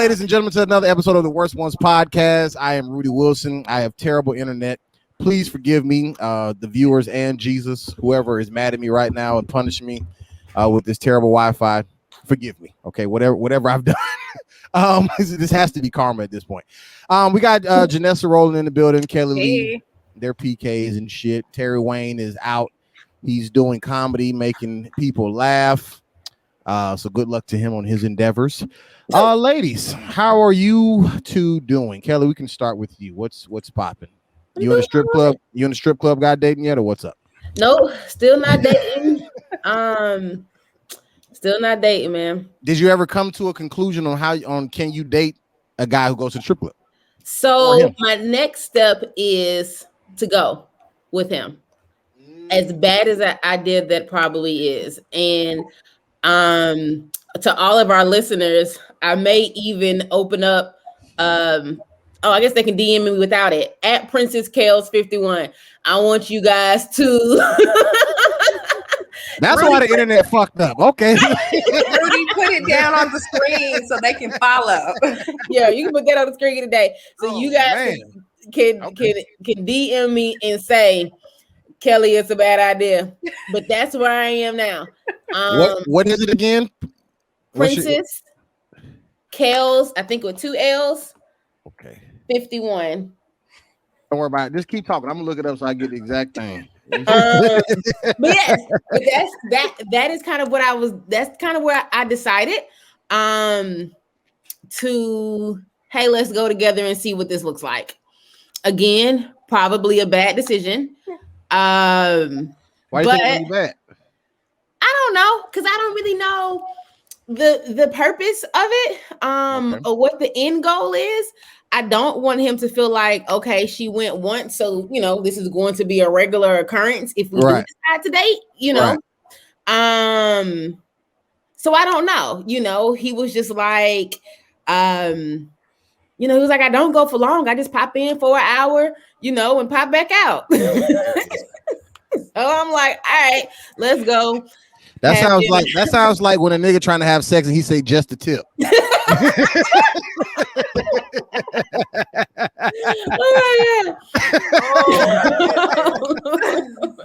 ladies and gentlemen, to another episode of the Worst Ones podcast. I am Rudy Wilson. I have terrible internet. Please forgive me, the viewers and Jesus, whoever is mad at me right now and punishing me with this terrible Wi-Fi. Forgive me, okay? Whatever I've done. This has to be karma at this point. We got Janessa Rowland in the building, Kellie Lee, their PKs and shit. Terry Wayne is out. He's doing comedy, making people laugh. So good luck to him on his endeavors. Ladies, how are you two doing? Kellie, we can start with you. What's popping? You in the strip club? You in the strip club? Got dating yet, or what's up? Nope, still not dating. Still not dating, man. Did you ever come to a conclusion on can you date a guy who goes to the strip club? So my next step is to go with him. As bad as I did, that probably is. And to all of our listeners, I may even open up. I guess they can DM me without it at Princess Kales 51. I want you guys to. That's why the internet fucked up. Okay. Rudy, put it down on the screen so they can follow. Yeah, you can put that on the screen today. So you guys can DM me and say, Kellie, it's a bad idea. But that's where I am now. What is it again? Princess Kales, I think with 2 L's. Okay. 51. Don't worry about it. Just keep talking. I'm gonna look it up so I get the exact thing. But yes, that is kind of what I was. That's kind of where I decided to let's go together and see what this looks like. Again, probably a bad decision. Why do you think it's bad? I don't know, because I don't really know the purpose of it, or what the end goal is. I don't want him to feel like, okay, she went once, so this is going to be a regular occurrence if we do decide to date, So I don't know. He was just like, he was like, I don't go for long. I just pop in for an hour, and pop back out. So I'm like, all right, let's go. That sounds like when a nigga trying to have sex and he say just a tip.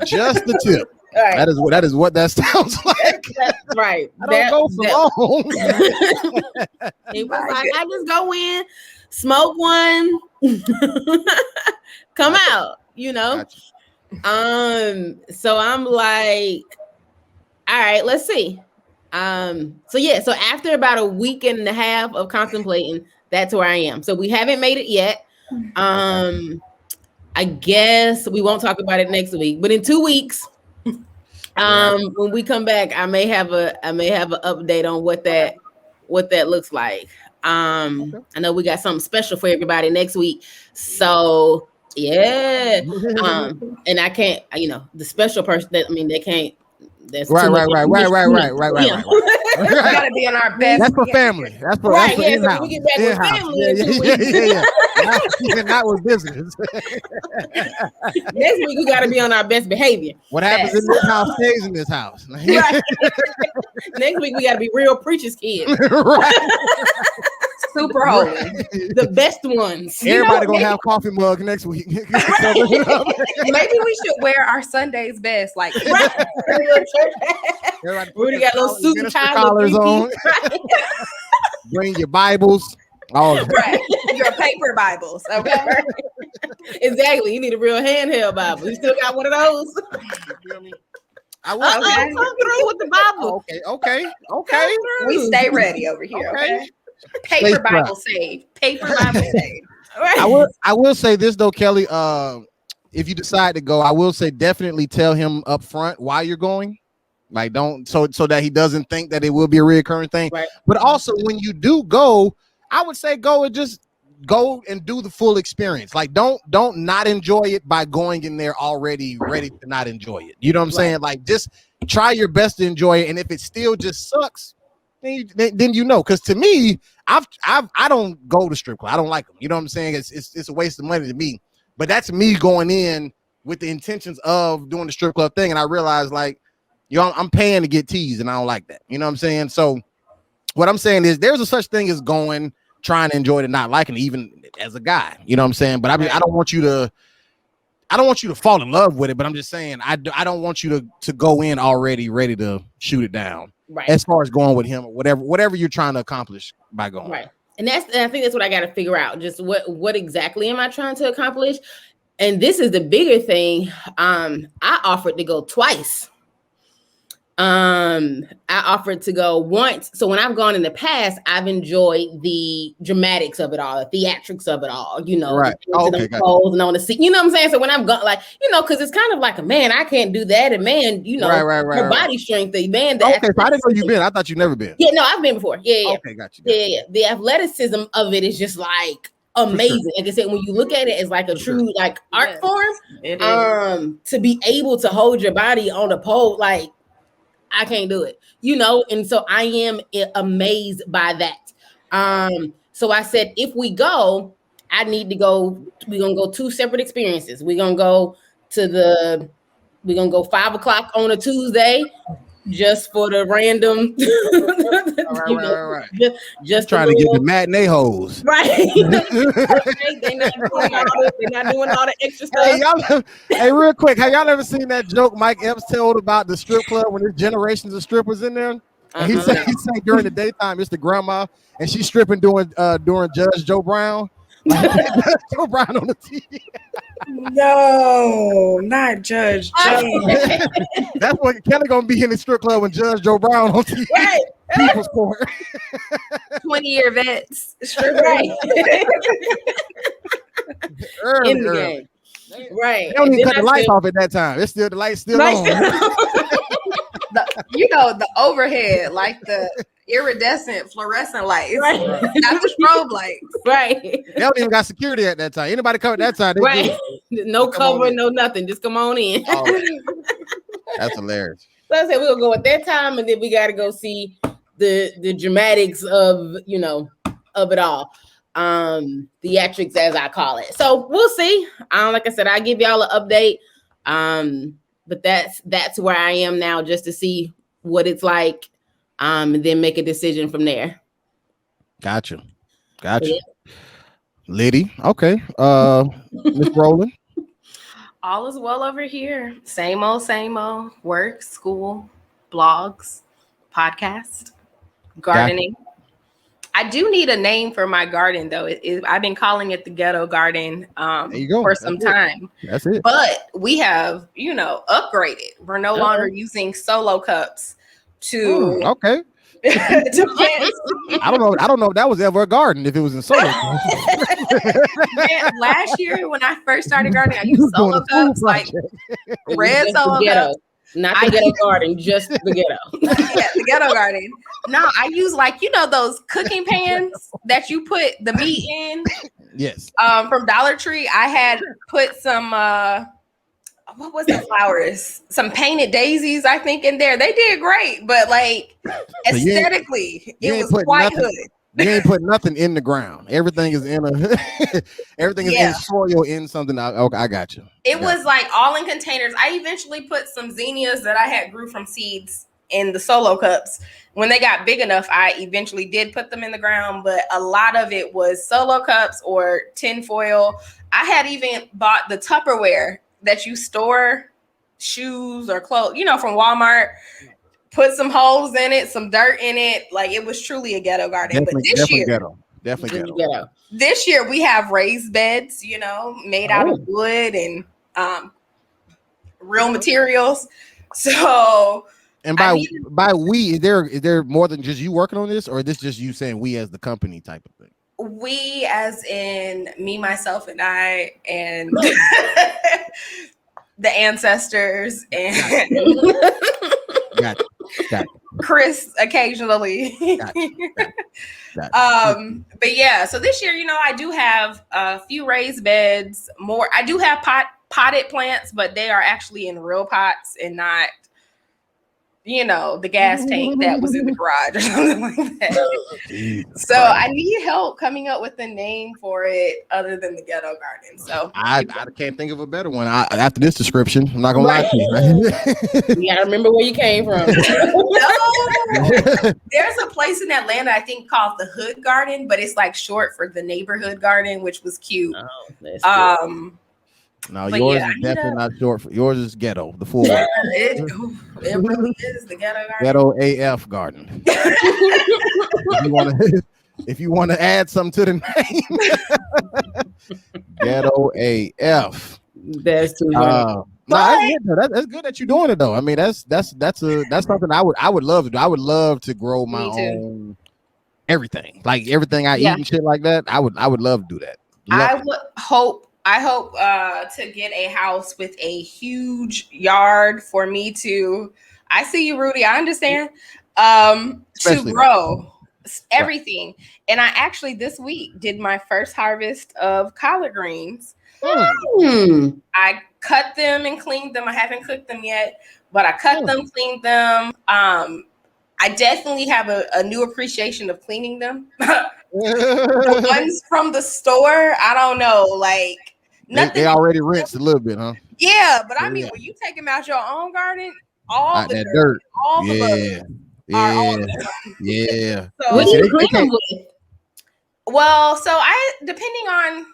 Just the tip. Right. That is what that sounds like. That's right. I don't go for long. He was like, I just go in, smoke one, come out, Gotcha. So I'm like, all right, let's see. So after about a week and a half of contemplating, that's where I am. So we haven't made it yet. I guess we won't talk about it next week, but in 2 weeks, when we come back, I may have an update on what that looks like. I know we got something special for everybody next week. So yeah. And I can't, the special person they can't. That's right. You gotta be on our best. That's for family. That's for right. That's for so we get back with family. Yeah. Not with business. Next week we gotta be on our best behavior. What happens in this house stays in this house. Right. Next week we gotta be real preacher's kids. Right. Super holy. The best ones. Everybody gonna have coffee mug next week. Maybe we should wear our Sunday's best, like Rudy got little suit and tie collars on. Bring your Bibles. Right. Your paper Bibles. Okay. Exactly. You need a real handheld Bible. You still got one of those? You feel me? I will. Come through with the Bible. Okay. We stay ready over here. Okay. Paper Bible saved. Paper Bible saved. Right. I will say this though, Kellie. If you decide to go, I will say definitely tell him up front why you're going. Like don't so that he doesn't think that it will be a reoccurring thing. Right. But also when you do go, I would say go and do the full experience. Like don't not enjoy it by going in there already ready to not enjoy it. You know what I'm saying? Like just try your best to enjoy it, and if it still just sucks, then because to me, I don't go to strip club. I don't like them. You know what I'm saying? It's a waste of money to me. But that's me going in with the intentions of doing the strip club thing, and I realized like, I'm paying to get teased, and I don't like that. You know what I'm saying? So what I'm saying is there's a such thing as going trying to enjoy it and not liking it, even as a guy. You know what I'm saying? But I don't want you to fall in love with it. But I'm just saying I don't want you to go in already ready to shoot it down. Right. As far as going with him or whatever you're trying to accomplish by going. Right. And I think that's what I got to figure out. Just what exactly am I trying to accomplish? And this is the bigger thing. I offered to go twice. I offered to go once. So when I've gone in the past, I've enjoyed the dramatics of it all, the theatrics of it all, you know, right. Okay, and on the seat, you know what I'm saying? So when I've gone, like, you know, because it's kind of like a man, I can't do that. And man, you know, her body strength, the man. Okay, so I didn't know you've been. I thought you've never been. Yeah, no, I've been before. Yeah. Okay, got you. Yeah. The athleticism of it is just like amazing. Sure. Like I said, when you look at it as like a true like art form, to be able to hold your body on a pole, like, I can't do it, you know, and so I am amazed by that. So I said, if we go, I need to go. We're gonna go 2 separate experiences. We're gonna go 5 o'clock on a Tuesday, just for the random. Right. Just trying to get the matinee hoes. Right. They're not doing all the extra stuff. Hey, real quick, have y'all ever seen that joke Mike Epps told about the strip club when there's generations of strippers in there? And he said during the daytime it's the grandma and she's stripping during Judge Joe Brown. Like, Joe Brown on the TV. No, not Judge Joe. That's what Kellie gonna be in the strip club when Judge Joe Brown on TV. Right. People's Court. 20-year vets. Right. In the game. Right. They don't even cut the lights off at that time. It's still the lights still on. The overhead, like the iridescent fluorescent lights, right? Not the strobe lights, right? They don't even got security at that time. Anybody come at that time? Right? No cover, no nothing. Just come on in. Oh, that's hilarious. So I said we'll go at that time, and then we got to go see the dramatics of of it all, theatrics as I call it. So we'll see. Like I said, I'll give y'all an update. But that's where I am now, just to see what it's like, and then make a decision from there. Gotcha. Yeah. Liddy, okay. Miss Rowland. All is well over here. Same old. Work, school, blogs, podcast, gardening. Gotcha. I do need a name for my garden, though. I've been calling it the Ghetto Garden for some time. That's it. But we have, upgraded. We're no longer using solo cups to okay. to plant. I don't know if that was ever a garden if it was in solo. Last year when I first started gardening, I used solo cups, like red solo cups. Not the ghetto garden, just the ghetto. Yeah, the ghetto garden. No, I use those cooking pans that you put the meat in. Yes. From Dollar Tree, I had put some what was the flowers? Some painted daisies, I think, in there. They did great, but aesthetically, it was quite good. You ain't put nothing in the ground. Everything is in in soil in something. I got you. It was all in containers. I eventually put some zinnias that I had grew from seeds in the solo cups. When they got big enough, I eventually did put them in the ground, but a lot of it was solo cups or tin foil. I had even bought the Tupperware that you store shoes or clothes, from Walmart. Put some holes in it, some dirt in it. It was truly a ghetto garden. But this year, definitely ghetto. This year we have raised beds, made out of wood and real materials. So, and by we, is there more than just you working on this, or is this just you saying we as the company type of thing? We, as in me, myself, and I, and the ancestors, and Got it. Chris occasionally. But yeah, so this year, I do have a few raised beds. More, I do have potted plants, but they are actually in real pots and not, the gas tank that was in the garage or something like that. Jesus So Christ. I need help coming up with a name for it other than the ghetto garden. So I can't think of a better one. After this description, I'm not gonna lie to you. You gotta remember where you came from. No, there's a place in Atlanta I think called the Hood Garden, but it's like short for the neighborhood garden, which was cute. Oh, that's cute. No, But yours yeah, is I need definitely not short. Yours is ghetto. The full one. it really is the ghetto garden. Ghetto AF garden. If you want to add something to the name, ghetto AF. That's too funny. That's good that you're doing it though. I mean, that's something I would love to do. I would love to grow my own everything, like everything I eat and shit like that. I would love to do that. I hope to get a house with a huge yard for me to. I see you, Rudy. I understand. To grow everything, and I actually this week did my first harvest of collard greens. I cut them and cleaned them. I haven't cooked them yet, but I cut them, cleaned them. I definitely have a new appreciation of cleaning them. The ones from the store, I don't know, like nothing. They already rinsed a little bit, huh? Yeah, but I mean, when you take them out your own garden, all the dirt, all the bugs are on them. Yeah. So, what do you clean them with? Well, so I, depending on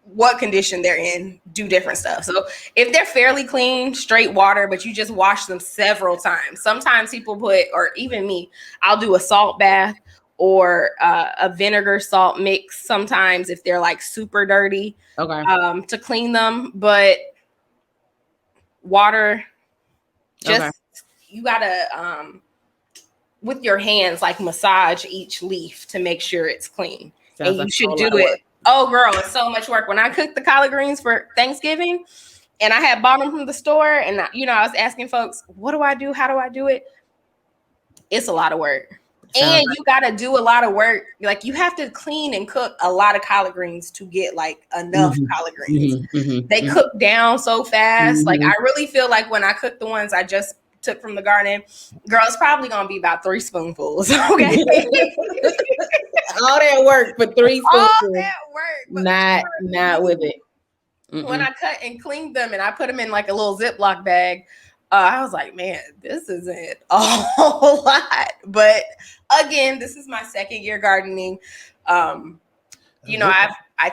what condition they're in, do different stuff. So if they're fairly clean, straight water, but you just wash them several times. Sometimes people put, or even me, I'll do a salt bath or a vinegar salt mix. Sometimes if they're like super dirty, to clean them. But water, just you gotta with your hands like massage each leaf to make sure it's clean. And you should do it. Oh, girl, it's so much work. When I cooked the collard greens for Thanksgiving and I had bought them from the store and, I was asking folks, what do I do? How do I do it? It's a lot of work. And you got to do a lot of work. Like you have to clean and cook a lot of collard greens to get like enough collard greens. They cook down so fast. Like I really feel like when I cook the ones I just took from the garden, girl, it's probably going to be about 3 spoonfuls. Okay. All that work for 3 spoonfuls. All that work. Not with it. When I cut and cleaned them and I put them in like a little Ziploc bag, I was like, man, this isn't a whole lot. But again, this is my second year gardening. I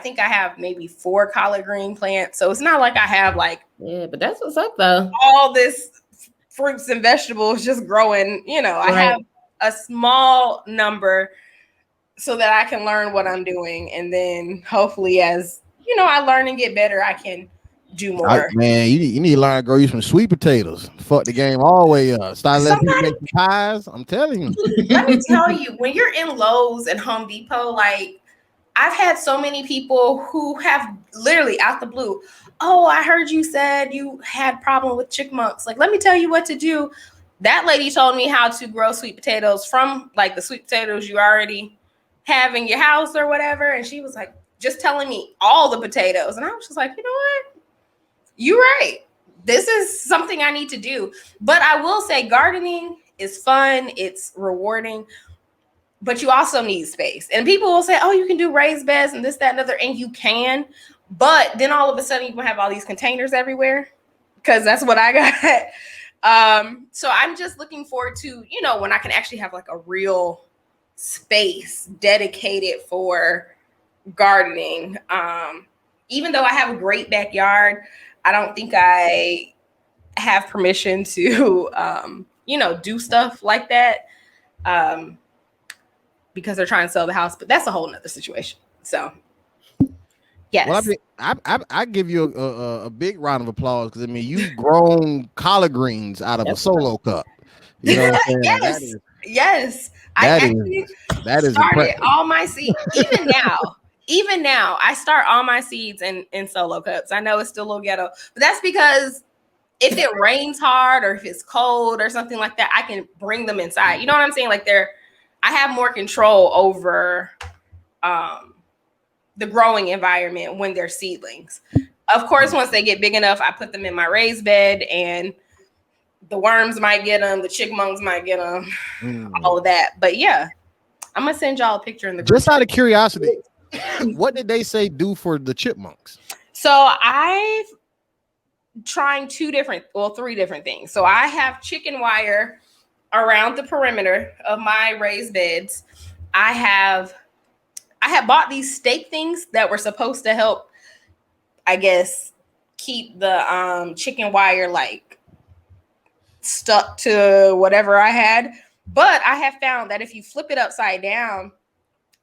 think I have maybe 4 collard green plants. So it's not like I have like, but that's what's up though. All this fruits and vegetables just growing, I have a small number so that I can learn what I'm doing. And then hopefully as, I learn and get better, I can do more. Man, you need to learn to grow you some sweet potatoes. Fuck the game all the way up. Start letting people make some pies. I'm telling you. Let me tell you, when you're in Lowe's and Home Depot, like I've had so many people who have literally out the blue, oh, I heard you said you had problem with chickmunks. Like, let me tell you what to do. That lady told me how to grow sweet potatoes from like the sweet potatoes you already have in your house or whatever. And she was like, just telling me all the potatoes. And I was just like, you know what? You're right. This is something I need to do. But I will say gardening is fun. It's rewarding. But you also need space. And people will say, oh, you can do raised beds and this, that, and other. And you can. But then all of a sudden you will have all these containers everywhere. Because that's what I got. So I'm just looking forward to, when I can actually have like a real space dedicated for gardening. Even though I have a great backyard, I don't think I have permission to, do stuff like that because they're trying to sell the house. But that's a whole nother situation. So, yes. Well, I give you a big round of applause because, you've grown collard greens out of a solo cup. You know what I'm saying? Yes. That is started impressive. all my seeds. Even now, I start all my seeds in solo cups. I know it's still a little ghetto, but that's because if it rains hard or if it's cold or something like that, I can bring them inside. You know what I'm saying? Like I have more control over the growing environment when they're seedlings. Of course, once they get big enough, I put them in my raised bed and the worms might get them, the chickmunks might get them, all of that. But yeah, I'm gonna send y'all a picture in the group. Just out of curiosity, what did they say do for the chipmunks? So I've trying three different things. So I have chicken wire around the perimeter of my raised beds. I have bought these stake things that were supposed to help, I guess, keep the chicken wire like stuck to whatever I had. But I have found that if you flip it upside down,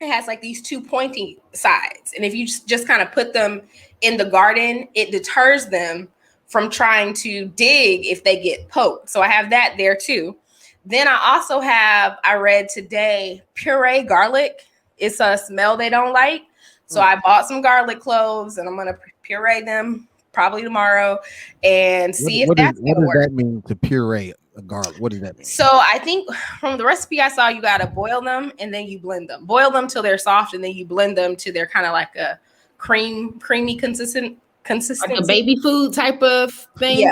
it has like these two pointy sides. And if you just kind of put them in the garden, it deters them from trying to dig if they get poked. So I have that there too. Then I also have, I read today, puree garlic. It's a smell they don't like. So I bought some garlic cloves and I'm going to puree them probably tomorrow and see if that's going to work. What does that mean to puree a garlic? What does that mean? So I think from the recipe I saw, you got to boil them and then you blend them. Boil them till they're soft and then you blend them to they're kind of like a creamy consistency. Like a baby food type of thing.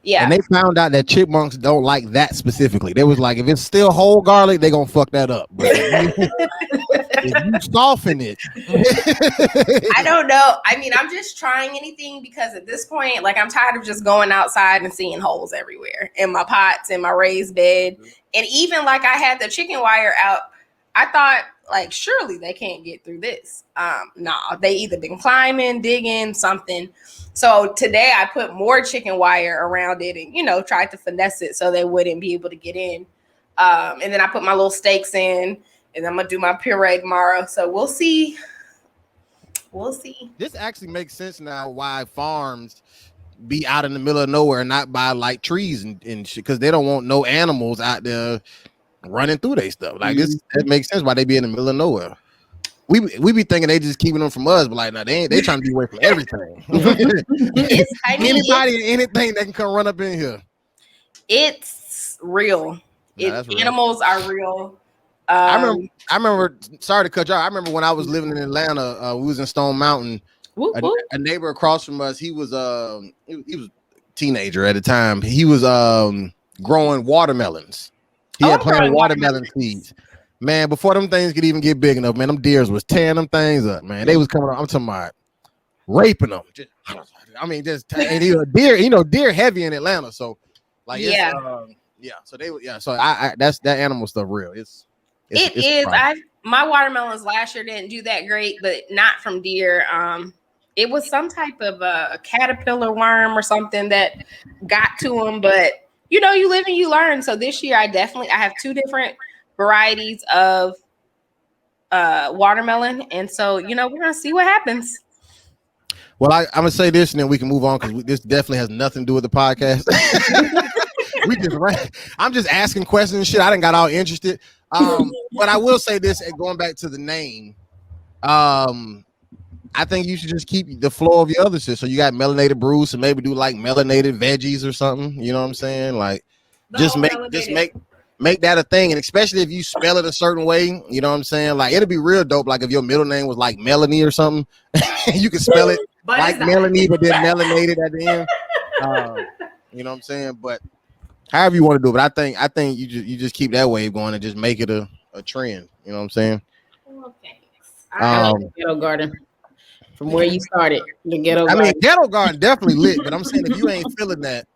Yeah. And they found out that chipmunks don't like that specifically. They was like, if it's still whole garlic, they gonna fuck that up. But if you soften it, I don't know. I mean, I'm just trying anything because at this point, like, I'm tired of just going outside and seeing holes everywhere in my pots, in my raised bed, and even like I had the chicken wire out. I thought, like, surely they can't get through this. No, they either been climbing, digging, something. So today I put more chicken wire around it and, tried to finesse it so they wouldn't be able to get in. And then I put my little stakes in and I'm going to do my puree tomorrow. So we'll see. This actually makes sense now why farms be out in the middle of nowhere and not by like trees and shit, because they don't want no animals out there running through their stuff. Like that makes sense why they be in the middle of nowhere. We be thinking they just keeping them from us, but like now they trying to be away from everything. Anybody and anything that can come run up in here. It's real. Real. Animals are real. I remember. Sorry to cut you off. I remember when I was living in Atlanta. We was in Stone Mountain. A neighbor across from us. He was a teenager at the time. He was growing watermelons. He had planted watermelon seeds. Man, before them things could even get big enough, man, them deers was tearing them things up, man. They was coming up. I'm talking about raping them. Deer heavy in Atlanta. So, like, So that's that animal stuff real. It is. My watermelons last year didn't do that great, but not from deer. It was some type of a caterpillar worm or something that got to them. But you live and you learn. So this year, I have two different varieties of watermelon, and so we're gonna see what happens. Well, I'm gonna say this, and then we can move on because this definitely has nothing to do with the podcast. I'm just asking questions and shit. I didn't got all interested. But I will say this, and going back to the name, I think you should just keep the flow of your other shit. So you got melanated brews, and maybe do like melanated veggies or something. You know what I'm saying? Like, make that a thing, and especially if you spell it a certain way, you know what I'm saying? Like, it'll be real dope. Like if your middle name was like Melanie or something, you can spell it like Melanie, but then melanated at the end. You know what I'm saying? But however you want to do it, but I think you just keep that wave going and just make it a trend. You know what I'm saying? Well, thanks. I like the ghetto garden from where you started. The ghetto garden. I mean, ghetto garden definitely lit, but I'm saying if you ain't feeling that,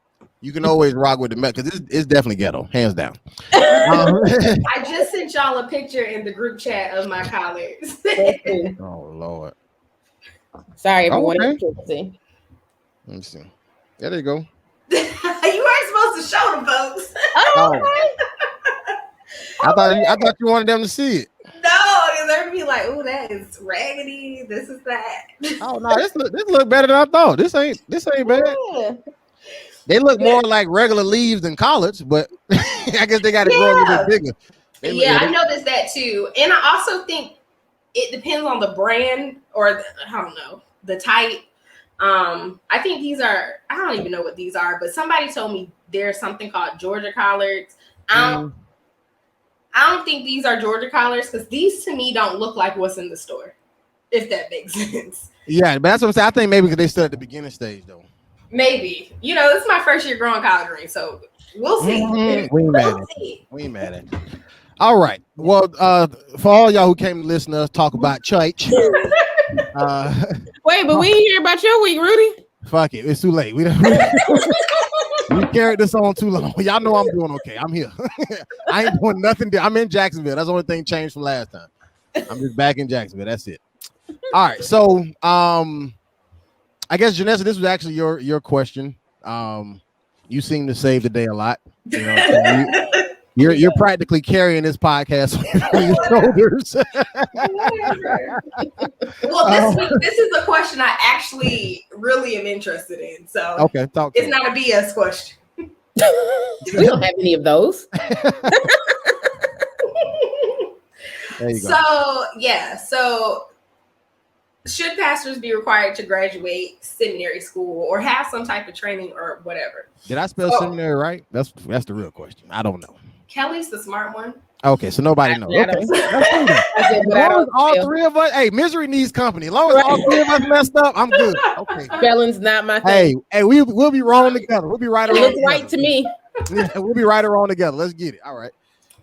you can always rock with the Met because it's definitely ghetto, hands down. I just sent y'all a picture in the group chat of my collards. Oh Lord! Sorry, everyone. Okay. Let me see. There you go. You weren't supposed to show the folks. Oh. I thought you wanted them to see it. No, because they'd be like, "Oh, that is raggedy. This is that." Oh no, this look better than I thought. This ain't bad. Yeah. They look more like regular leaves than collards, but I guess they got to grow a little bit bigger. I noticed that too. And I also think it depends on the brand or the type. I think these are, I don't even know what these are, but somebody told me there's something called Georgia collards. I don't think these are Georgia collards because these to me don't look like what's in the store, if that makes sense. Yeah, but that's what I'm saying. I think maybe because they still at the beginning stage though. Maybe. This is my first year growing collard greens, so We'll see. We ain't mad at you. We ain't mad at you. All right. Well, for all y'all who came to listen to us talk about church, Wait, but we ain't hear about your week, Rudy. fuck it. It's too late. We carried this on too long. Y'all know I'm doing okay. I'm here. I ain't doing nothing. I'm in Jacksonville. That's the only thing changed from last time. I'm just back in Jacksonville. That's it. All right. So, I guess Janessa, this was actually your question. You seem to save the day a lot. You know, you're practically carrying this podcast on your shoulders. Well, this is a question I actually really am interested in. So okay, it's not a BS question. We don't have any of those. There you go. So should pastors be required to graduate seminary school or have some type of training or whatever? Did I spell seminary right? That's the real question. I don't know. Kellie's the smart one. Okay, so nobody knows. Okay. As long as all three of us, hey, misery needs company. As long as all three of us messed up, I'm good. Okay. Spelling's not my thing. Hey, we'll be wrong together. We'll be right around. It looks right to me. Yeah, we'll be right around together. Let's get it. All right.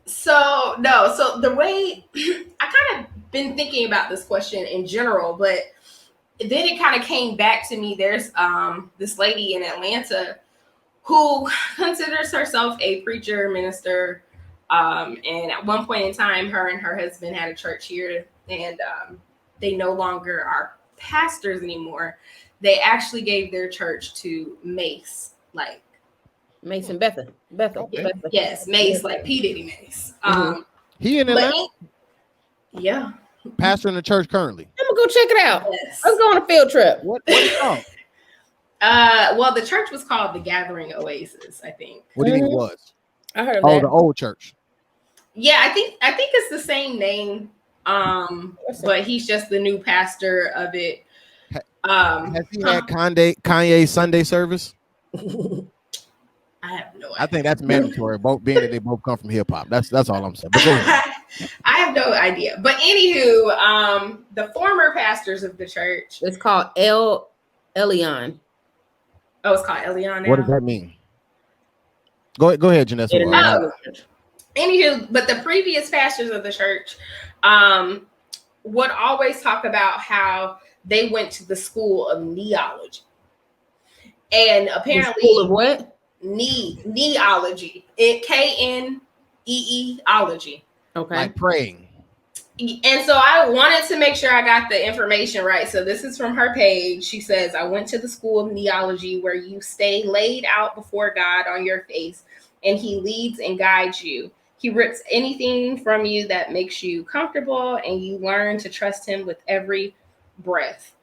So the way I kind of been thinking about this question in general, but then it kind of came back to me. There's this lady in Atlanta who considers herself a preacher, minister, and at one point in time, her and her husband had a church here, and they no longer are pastors anymore. They actually gave their church to Mace, like Mason Bethel. Okay. Yes, Mace, like P. Diddy Mace. He in Atlanta? Yeah. Pastor in the church currently. I'm gonna go check it out. Yes. Let's go on a field trip. What is it called? Well, the church was called the Gathering Oasis, I think. What do you think it was? I heard of Oh, that. the old church. Yeah, I think it's the same name. But he's just the new pastor of it. Has he had Kanye Sunday service? I have no idea. I think that's mandatory. Both being that they both come from hip hop. That's all I'm saying. But go ahead. I have no idea. But anywho, the former pastors of the church. It's called Elion. Oh, it's called Elion now. What does that mean? Go ahead, Janessa. Anywho, but the previous pastors of the church would always talk about how they went to the school of neology. And apparently, the school of what? Neology. K-N-E-E-ology. Okay. Like praying. And so I wanted to make sure I got the information right. So this is from her page. She says, I went to the school of neology where you stay laid out before God on your face and he leads and guides you. He rips anything from you that makes you comfortable and you learn to trust him with every breath.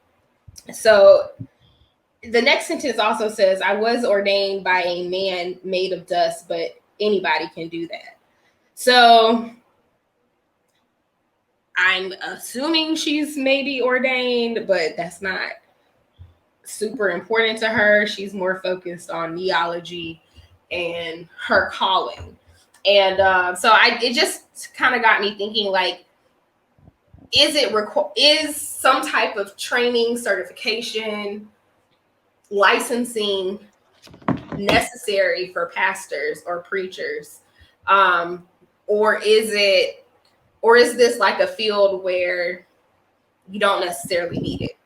So the next sentence also says, I was ordained by a man made of dust, but anybody can do that. So I'm assuming she's maybe ordained, but that's not super important to her. She's more focused on neology and her calling. And so it just kind of got me thinking, like, is some type of training, certification, licensing necessary for pastors or preachers? Or is this like a field where you don't necessarily need it?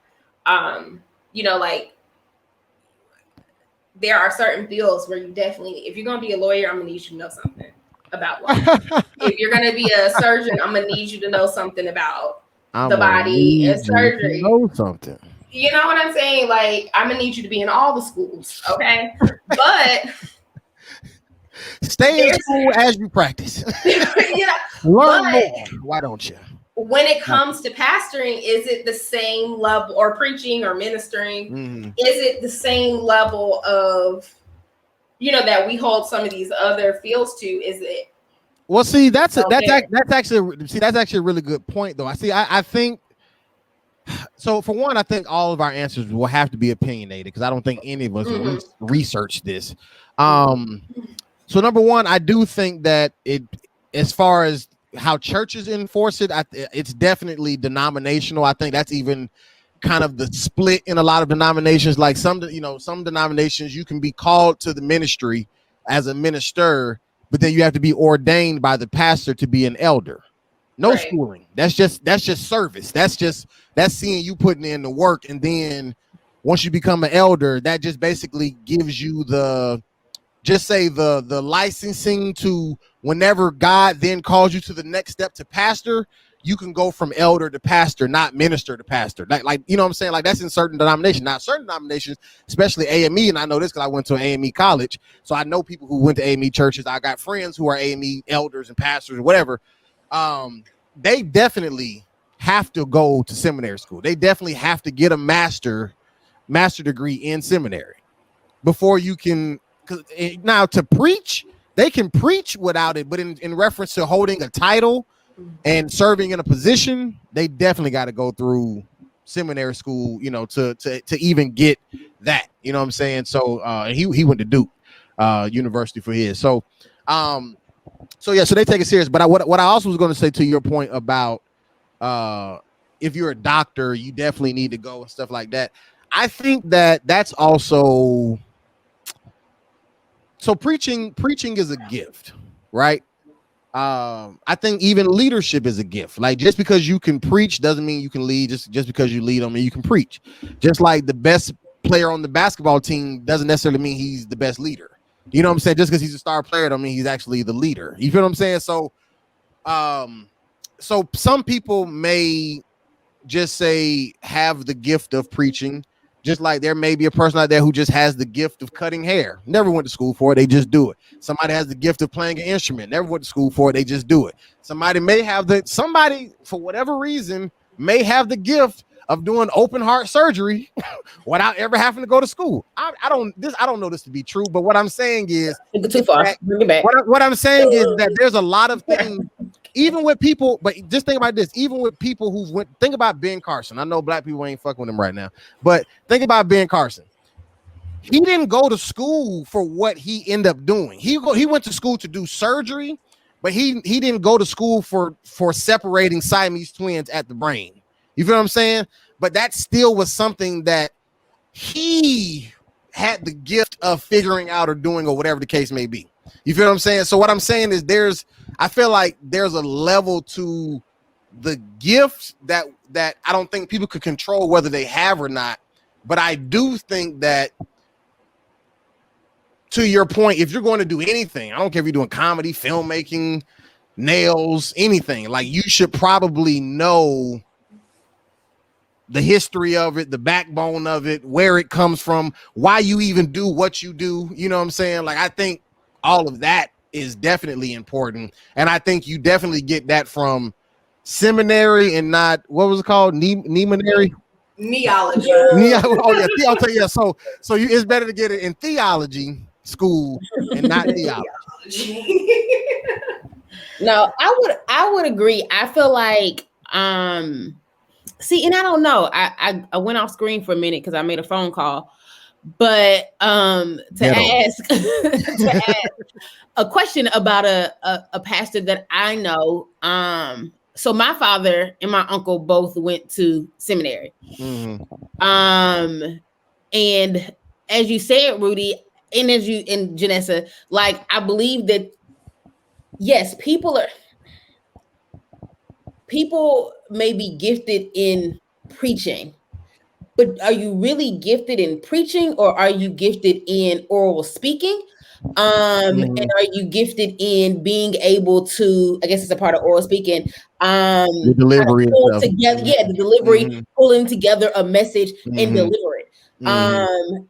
Like there are certain fields where you definitely, if you're going to be a lawyer, I'm going to need you to know something about law. If you're going to be a surgeon, I'm going to need you to know something about the body and surgery. Know something. You know what I'm saying? Like, I'm going to need you to be in all the schools, okay? But stay in school as you practice. Learn more. Why don't you? When it comes to pastoring, is it the same level, or preaching or ministering? Mm-hmm. Is it the same level of, that we hold some of these other fields to? Is it? Well, see, that's actually a really good point, though. I think. So, for one, I think all of our answers will have to be opinionated because I don't think any of us research this. So, number one, I do think that as far as how churches enforce it, it's definitely denominational. I think that's even kind of the split in a lot of denominations. Like some denominations, you can be called to the ministry as a minister, but then you have to be ordained by the pastor to be an elder. No schooling. That's just service. That's seeing you putting in the work. And then once you become an elder, that just basically gives you the licensing to whenever God then calls you to the next step to pastor, you can go from elder to pastor, not minister to pastor. Like you know what I'm saying? Like that's in certain denominations. Now, certain denominations, especially AME, and I know this because I went to an AME college, so I know people who went to AME churches. I got friends who are AME elders and pastors or whatever. They definitely have to go to seminary school. They definitely have to get a master degree in seminary before you can. Because now to preach, they can preach without it, but in reference to holding a title and serving in a position, they definitely got to go through seminary school, you know, to even get that. You know what I'm saying? So he went to Duke University for his. So so they take it serious. But what I also was going to say to your point about if you're a doctor, you definitely need to go and stuff like that. I think that's also. So preaching is a gift, right? I think even leadership is a gift. Like just because you can preach doesn't mean you can lead. Just because you lead don't mean you can preach. Just like the best player on the basketball team doesn't necessarily mean he's the best leader. You know what I'm saying? Just because he's a star player don't mean he's actually the leader. You feel what I'm saying? So, so some people may just say have the gift of preaching. Just like there may be a person out there who just has the gift of cutting hair. Never went to school for it. They just do it. Somebody has the gift of playing an instrument. Never went to school for it. They just do it. Somebody for whatever reason may have the gift of doing open heart surgery without ever having to go to school. I don't know this to be true, but what I'm saying is too far. Bring it back. What I'm saying is that there's a lot of things. Even with people, but just think about this. Even with people think about Ben Carson. I know black people ain't fucking with him right now, but think about Ben Carson. He didn't go to school for what he ended up doing. He went to school to do surgery, but he didn't go to school for separating Siamese twins at the brain. You feel what I'm saying? But that still was something that he had the gift of figuring out or doing or whatever the case may be. You feel what I'm saying? So what I'm saying is I feel like there's a level to the gift that I don't think people could control whether they have or not. But I do think that, to your point, if you're going to do anything, I don't care if you're doing comedy, filmmaking, nails, anything, like you should probably know the history of it, the backbone of it, where it comes from, why you even do what you do. You know what I'm saying? Like, I think all of that is definitely important. And I think you definitely get that from seminary and not, what was it called? Neminary? Neology. Oh yeah, I'll tell you. So it's better to get it in theology school and not theology. No, I would agree. I feel like see, and I don't know. I went off screen for a minute because I made a phone call. But to ask a question about a pastor that I know. So my father and my uncle both went to seminary. Mm-hmm. And as you said, Rudy, and Janessa, like I believe that yes, people may be gifted in preaching. But are you really gifted in preaching, or are you gifted in oral speaking? And are you gifted in being able to, I guess it's a part of oral speaking, the delivery together, the delivery, pulling together a message and deliver it.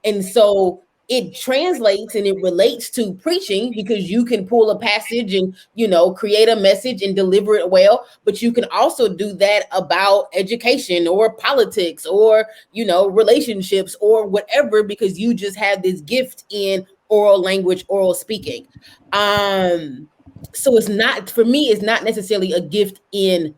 And so it translates and it relates to preaching, because you can pull a passage and, create a message and deliver it well, but you can also do that about education or politics or, relationships or whatever, because you just have this gift in oral language, oral speaking. So it's not, for me, it's not necessarily a gift in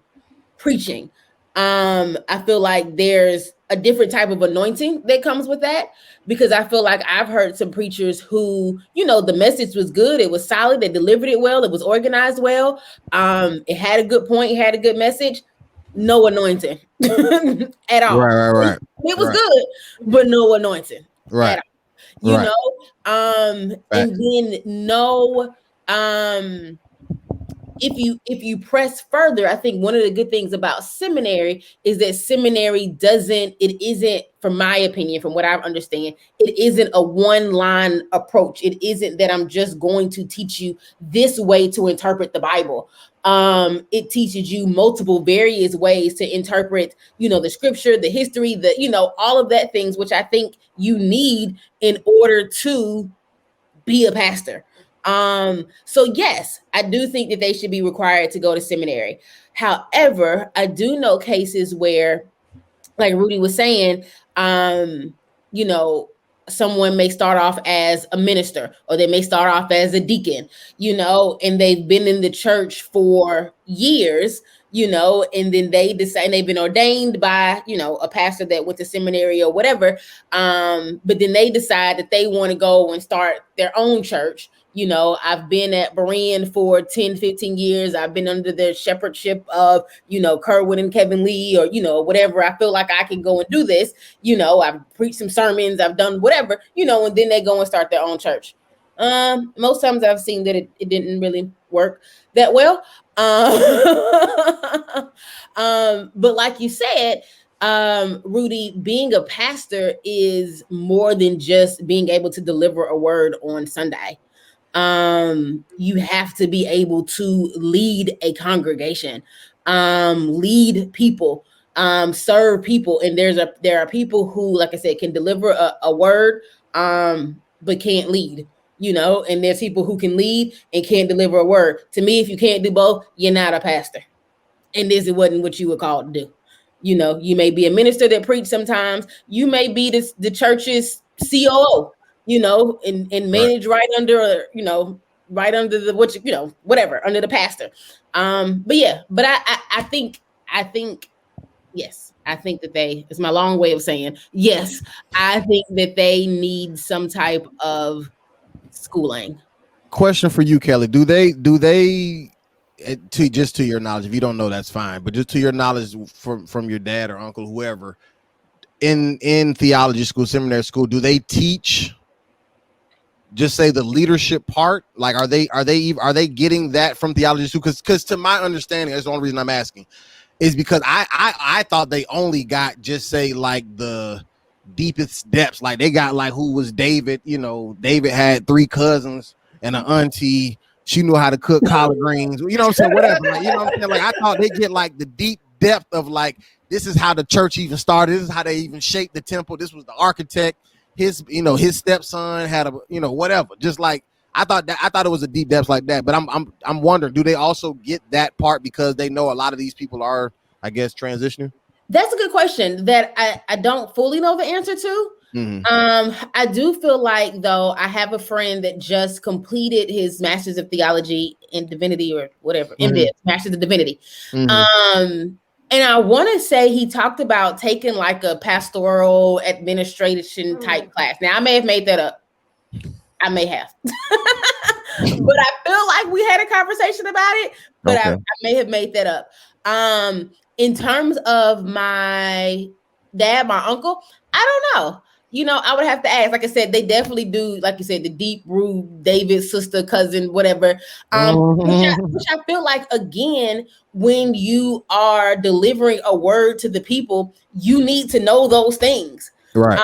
preaching. I feel like there's a different type of anointing that comes with that, because I feel like I've heard some preachers who, the message was good. It was solid. They delivered it well. It was organized well. It had a good point. It had a good message. No anointing at all. Right. It was good, but no anointing. Right. you Right. know, and then no, if you press further, I think one of the good things about seminary is that seminary it isn't, from my opinion, from what I understand, it isn't a one line approach. It isn't that I'm just going to teach you this way to interpret the Bible. It teaches you multiple various ways to interpret, the scripture, the history, all of that things, which I think you need in order to be a pastor. So yes, I do think that they should be required to go to seminary. However, I do know cases where, like Rudy was saying, you know, someone may start off as a minister, or they may start off as a deacon, and they've been in the church for years, and then they decide they've been ordained by, a pastor that went to seminary or whatever. But then they decide that they want to go and start their own church. I've been at Berean for 10, 15 years. I've been under the shepherdship of, Kerwin and Kevin Lee, or, whatever. I feel like I can go and do this. I've preached some sermons, I've done whatever, and then they go and start their own church. Most times I've seen that it didn't really work that well. But like you said, Rudy, being a pastor is more than just being able to deliver a word on Sunday. You have to be able to lead a congregation, lead people, serve people. And there are people who, like I said, can deliver a word, but can't lead, and there's people who can lead and can't deliver a word. To me, if you can't do both, you're not a pastor. And this wasn't what you were called to do. You may be a minister that preach sometimes. You may be the church's COO, and manage right under, right under the whatever, under the pastor. But I think yes, I think that it's my long way of saying yes. I think that they need some type of schooling. Question for you, Kellie. Do they to your knowledge, if you don't know, that's fine, but just to your knowledge from your dad or uncle, whoever, in theology school, seminary school, do they teach just say the leadership part? Like, are they getting that from theology school? Because to my understanding, that's the only reason I'm asking, is because I thought they only got just say like the deepest depths. Like they got like who was David. David had 3 cousins and an auntie. She knew how to cook collard greens. You know what I'm saying? Whatever. Like, you know what I'm saying? Like I thought they get like the deep depth of like, this is how the church even started. This is how they even shaped the temple. This was the architect. His stepson had a, whatever. Just like I thought it was a deep depth like that. But I'm wondering, do they also get that part because they know a lot of these people are, I guess, transitioning? That's a good question that I don't fully know the answer to. Mm-hmm. I do feel like, though, I have a friend that just completed his Master's of Theology in Divinity or whatever, MDiv, Master's of Divinity. Mm-hmm. And I want to say he talked about taking like a pastoral administration type class. Now, I may have made that up. I may have. But I feel like we had a conversation about it, but okay. I may have made that up. In terms of my dad, my uncle, I don't know. I would have to ask. Like I said, they definitely do, like you said, the deep root, David's sister, cousin, whatever. Which I feel like, again, when you are delivering a word to the people, you need to know those things. Right.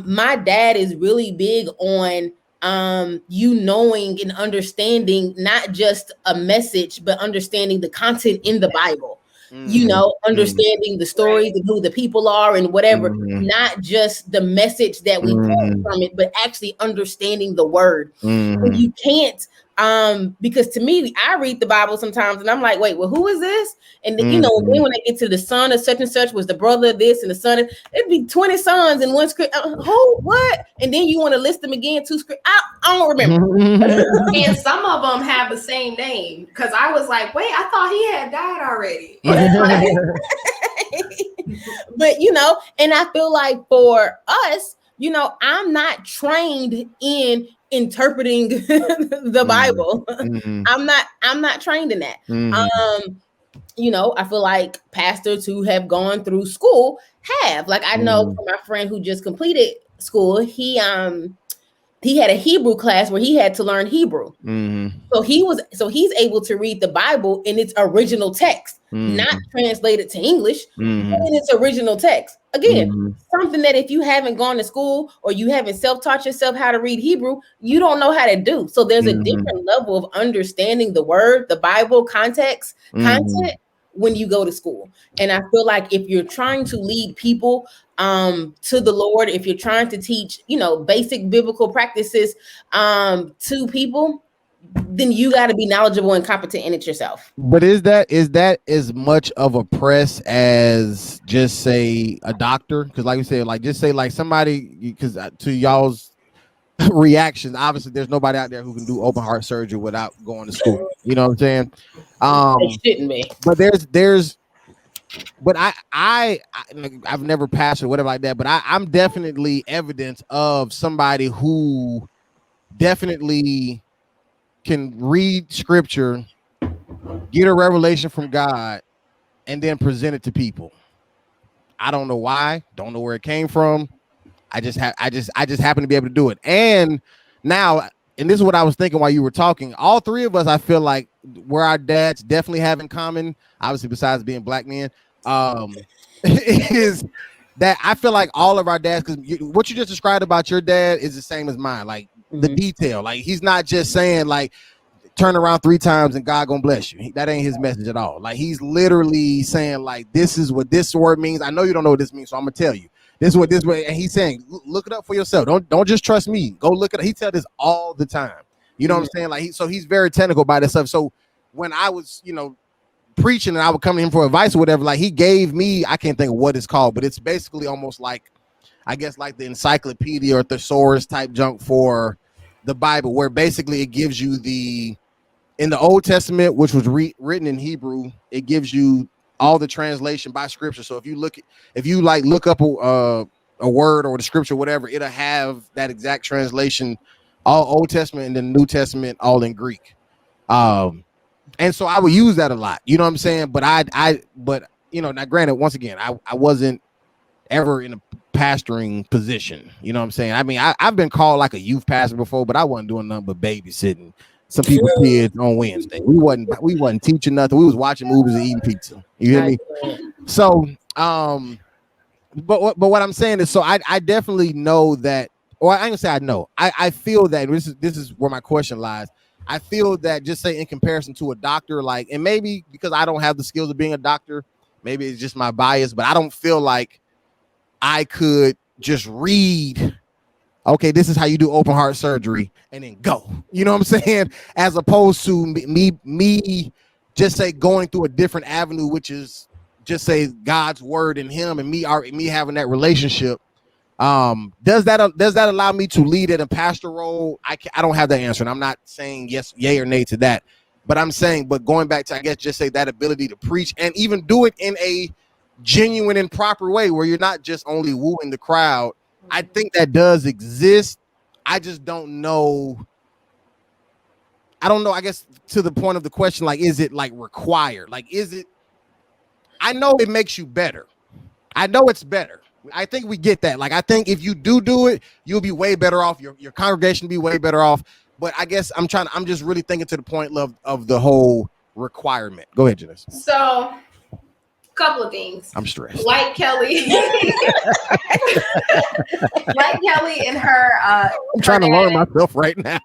My dad is really big on knowing and understanding not just a message, but understanding the content in the Bible. Understanding the stories and who the people are and whatever, not just the message that we get from it, but actually understanding the word. And you can't, because to me, I read the Bible sometimes and I'm like, wait, well, who is this? And then, then when they get to the son of such and such was the brother of this and the son of, it'd be 20 sons in one script. Who, what? And then you want to list them again, 2 script. I don't remember. And some of them have the same name. Cause I was like, wait, I thought he had died already. But, and I feel like for us, I'm not trained in interpreting the Bible. I'm not trained in that. I feel like pastors who have gone through school have. Like I know from my friend who just completed school, he he had a Hebrew class where he had to learn Hebrew. Mm-hmm. So he's able to read the Bible in its original text, not translated to English, but in its original text. Again, something that if you haven't gone to school or you haven't self-taught yourself how to read Hebrew, you don't know how to do. So there's a different level of understanding the word, the Bible content when you go to school. And I feel like if you're trying to lead people to the Lord, if you're trying to teach, basic biblical practices to people, then you got to be knowledgeable and competent in it yourself. But is that as much of a press as just say a doctor? Because like you said, like just say like somebody, because to y'all's reactions, obviously there's nobody out there who can do open heart surgery without going to school. You know what I'm saying? It shouldn't be. But but I've never passed or whatever like that. But I'm definitely evidence of somebody who definitely can read scripture, get a revelation from God, and then present it to people. I don't know why, don't know where it came from. I just happen to be able to do it. And now, and this is what I was thinking while you were talking, all three of us, I feel like where our dads definitely have in common, obviously besides being black men, is that I feel like all of our dads, because what you just described about your dad is the same as mine. Like the detail, like he's not just saying like turn around 3 times and God gonna bless you. That ain't his message at all. Like he's literally saying like this is what this word means. I know you don't know what this means, so I'm gonna tell you. This is what this way, and he's saying, look it up for yourself. Don't just trust me. Go look it up. He tells this all the time. You know what I'm saying? Like he's very technical about this stuff. So when I was, preaching and I would come to him for advice or whatever, like he gave me, I can't think of what it's called, but it's basically almost like, I guess like the encyclopedia or thesaurus type junk for the Bible, where basically it gives you in the Old Testament, which was written in Hebrew, it gives you all the translation by scripture. So if you look up a word or the scripture, whatever, it'll have that exact translation, all Old Testament and then New Testament, all in Greek. And so I would use that a lot, you know what I'm saying? But now granted, once again, I wasn't ever in a pastoring position, you know what I'm saying? I mean, I've been called like a youth pastor before, but I wasn't doing nothing but babysitting some people's kids on Wednesday. We wasn't teaching nothing. We was watching movies and eating pizza. You hear me? So, but what I'm saying is, so I definitely know that, or I ain't gonna say I know. I feel that this is where my question lies. I feel that just say in comparison to a doctor, like, and maybe because I don't have the skills of being a doctor, maybe it's just my bias, but I don't feel like I could just read, okay, this is how you do open heart surgery, and then go. You know what I'm saying? As opposed to me just say going through a different avenue, which is just say God's word and him and me having that relationship. Does that allow me to lead in a pastor role? I don't have that answer, and I'm not saying yes, yay or nay to that. But I'm saying, but going back to, I guess, just say that ability to preach and even do it in a genuine and proper way where you're not just only wooing the crowd. I think that does exist. I just don't know. I don't know. I guess to the point of the question, like, is it like required? Like, is it? I know it makes you better. I know it's better. I think we get that. Like, I think if you do it, you'll be way better off. Your congregation will be way better off. But I guess I'm just really thinking to the point of the whole requirement. Go ahead, Janessa. So, couple of things. I'm stressed. Like Kellie, and her. I'm trying to learn myself right now.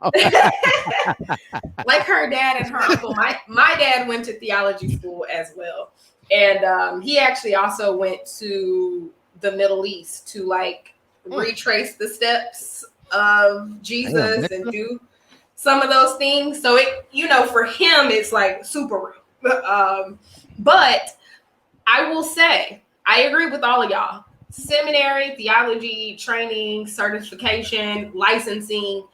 Like her dad and her uncle. My dad went to theology school as well, and he actually also went to the Middle East to like retrace the steps of Jesus and do some of those things. So it, for him, it's like super real. But I will say, I agree with all of y'all. Seminary, theology, training, certification, licensing,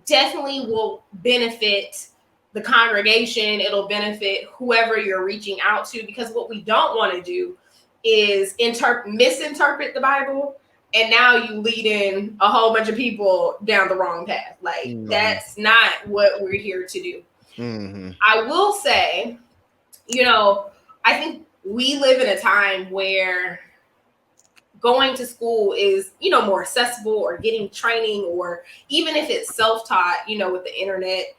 definitely will benefit the congregation. It'll benefit whoever you're reaching out to, because what we don't want to do is misinterpret the Bible, and now you lead in a whole bunch of people down the wrong path. Like, that's not what we're here to do. Mm-hmm. I will say, I think we live in a time where going to school is, more accessible, or getting training, or even if it's self-taught, with the internet,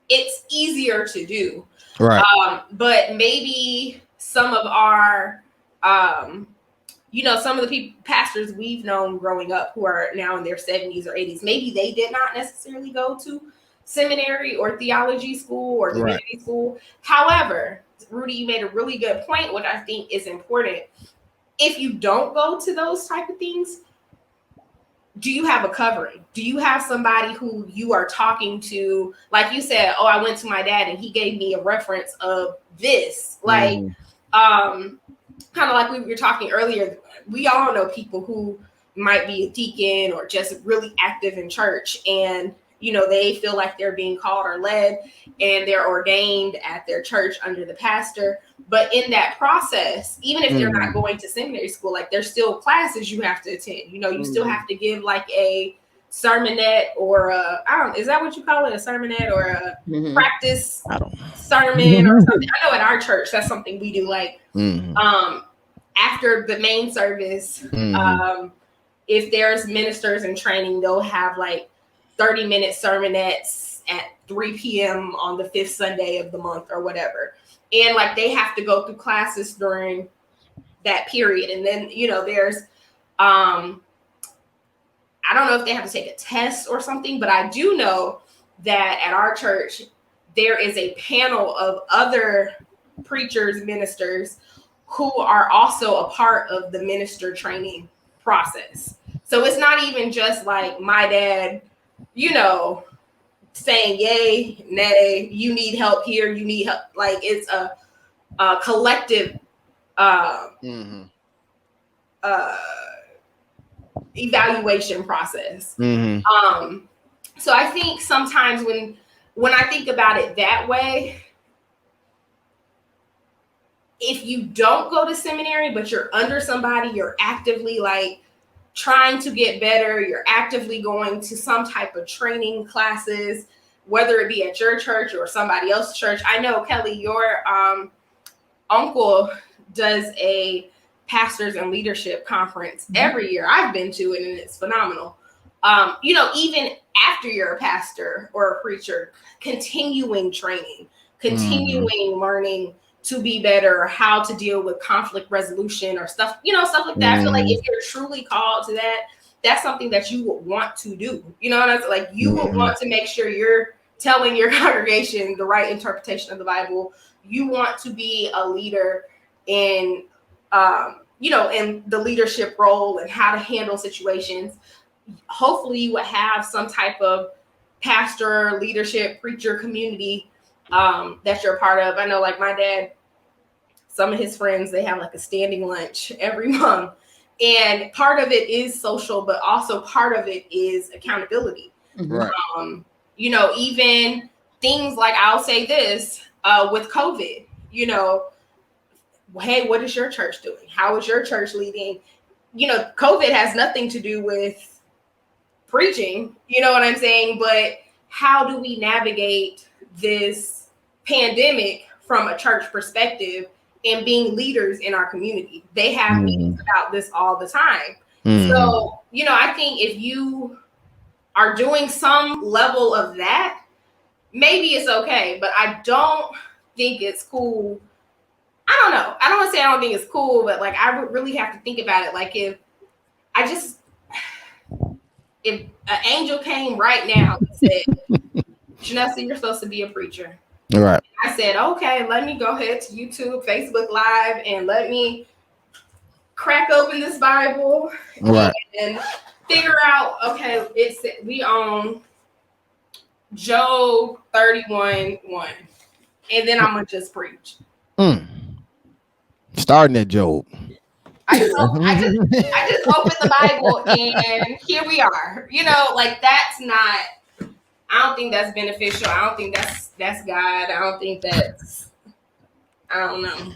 it's easier to do. Right. But maybe some of our, some of the pastors we've known growing up who are now in their 70s or 80s, maybe they did not necessarily go to seminary or theology school or divinity school. However, Rudy, you made a really good point, which I think is important. If you don't go to those type of things, do you have a covering? Do you have somebody who you are talking to? Like you said, oh, I went to my dad and he gave me a reference of this. Like, kind of like we were talking earlier, we all know people who might be a deacon or just really active in church, and they feel like they're being called or led, and they're ordained at their church under the pastor. But in that process, even if they're not going to seminary school, like, there's still classes you have to attend. You still have to give like a sermonette, or is that what you call it? A sermonette, or a practice sermon or something. I know at our church, that's something we do. Like, after the main service, if there's ministers in training, they'll have like 30-minute sermonettes at 3 p.m. on the 5th Sunday of the month or whatever. And like, they have to go through classes during that period. And then, there's, I don't know if they have to take a test or something, but I do know that at our church, there is a panel of other preachers, ministers, who are also a part of the minister training process. So it's not even just like my dad, saying yay, nay, you need help here, you need help. Like, it's a collective evaluation process. So I think sometimes when I think about it that way, if you don't go to seminary, but you're under somebody, you're actively like trying to get better, you're actively going to some type of training classes, whether it be at your church or somebody else's church. I know, Kellie, your uncle does a pastors and leadership conference every year. I've been to it, and it's phenomenal. Even after you're a pastor or a preacher, continuing training, continuing learning to be better, or how to deal with conflict resolution or stuff, stuff like that. I feel like if you're truly called to that, that's something that you would want to do. Like, you would want to make sure you're telling your congregation the right interpretation of the Bible. You want to be a leader in, in the leadership role and how to handle situations. Hopefully you would have some type of pastor, leadership, preacher community that you're a part of. I know, like, my dad, some of his friends, they have like a standing lunch every month. And part of it is social, but also part of it is accountability. Right. Even things like, I'll say this, with COVID, hey, what is your church doing? How is your church leading? COVID has nothing to do with preaching, you know what I'm saying? But how do we navigate this pandemic from a church perspective and being leaders in our community? They have meetings about this all the time. So, I think if you are doing some level of that, maybe it's okay, but I don't think it's cool. I don't know. I don't want to say I don't think it's cool, but like, I would really have to think about it. Like, if an angel came right now and said, Janessa, you're supposed to be a preacher. All right. I said, okay, let me go ahead to YouTube, Facebook Live, and let me crack open this Bible and figure out, okay, we own Job 31:1, and then I'm gonna just preach. Starting at Job. I just opened the Bible, and here we are. Like, that's not. I don't think that's beneficial. I don't think that's God. I don't think that's. I don't know.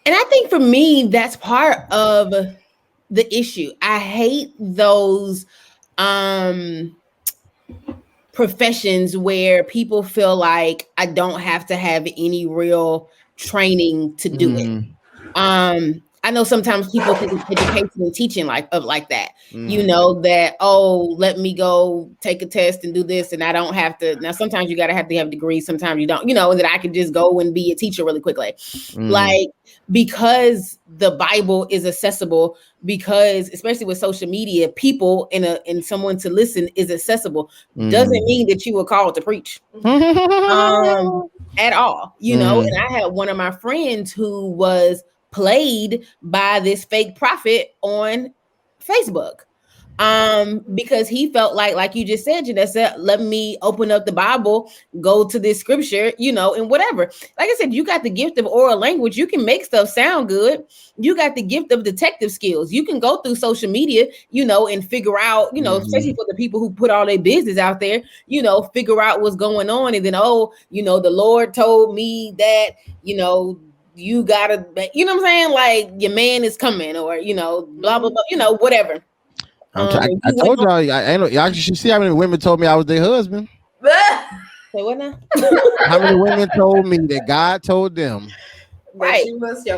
And I think for me, that's part of the issue. I hate those professions where people feel like I don't have to have any real training to do it. I know sometimes people think of education and teaching like that. Mm. You know, that, oh, let me go take a test and do this, and I don't have to. Now, sometimes you gotta have to have degrees, sometimes you don't, you know, and that I can just go and be a teacher really quickly. Like, because the Bible is accessible, because especially with social media, people and someone to listen is accessible, doesn't mean that you were called to preach. At all, you know. And I had one of my friends who was played by this fake prophet on Facebook, because he felt like you just said, Janessa, let me open up the Bible, go to this scripture, you know, and whatever. Like I said, you got the gift of oral language. You can make stuff sound good. You got the gift of detective skills. You can go through social media, you know, and figure out, you know, especially for the people who put all their business out there, you know, figure out what's going on. And then, oh, you know, the Lord told me that, you know, you gotta, you know what I'm saying? Like, your man is coming, or, you know, blah, blah, blah, you know, whatever. I told y'all, y'all should see how many women told me I was their husband. Say what now? How many women told me that God told them right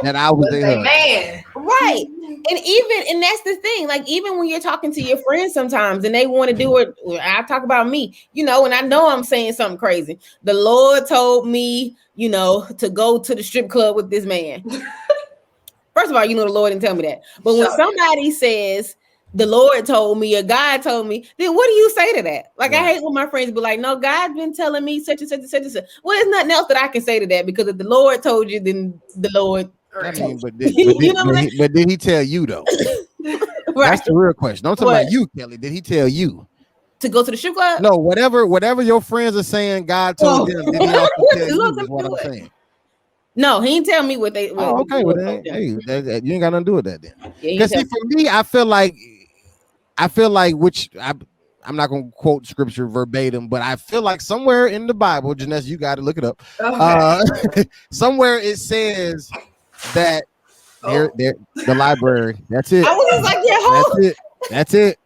that I was their husband? Man. Right. And that's the thing. Like, even when you're talking to your friends sometimes and they want to do it, I talk about me, you know, and I know I'm saying something crazy. The Lord told me, you know, to go to the strip club with this man. First of all, you know, the Lord didn't tell me that. But when somebody says, the Lord told me, or God told me, then what do you say to that? Like, I hate when my friends be like, no, God's been telling me such and such and such and such. Well, there's nothing else that I can say to that, because if the Lord told you, then the Lord. I mean, but did he tell you though? Right. That's the real question. Don't talk about you, Kelly. Did he tell you to go to the strip club? No, whatever your friends are saying, God told them. Did he also tell you? Is what I'm saying. No, he didn't tell me what they. Okay, well, then, hey, you ain't got nothing to do with that then. Because see, for me, I feel like which I'm not going to quote scripture verbatim, but I feel like somewhere in the Bible, Janessa, you got to look it up. Okay. Somewhere it says that the library. That's it. I was just like, That's it.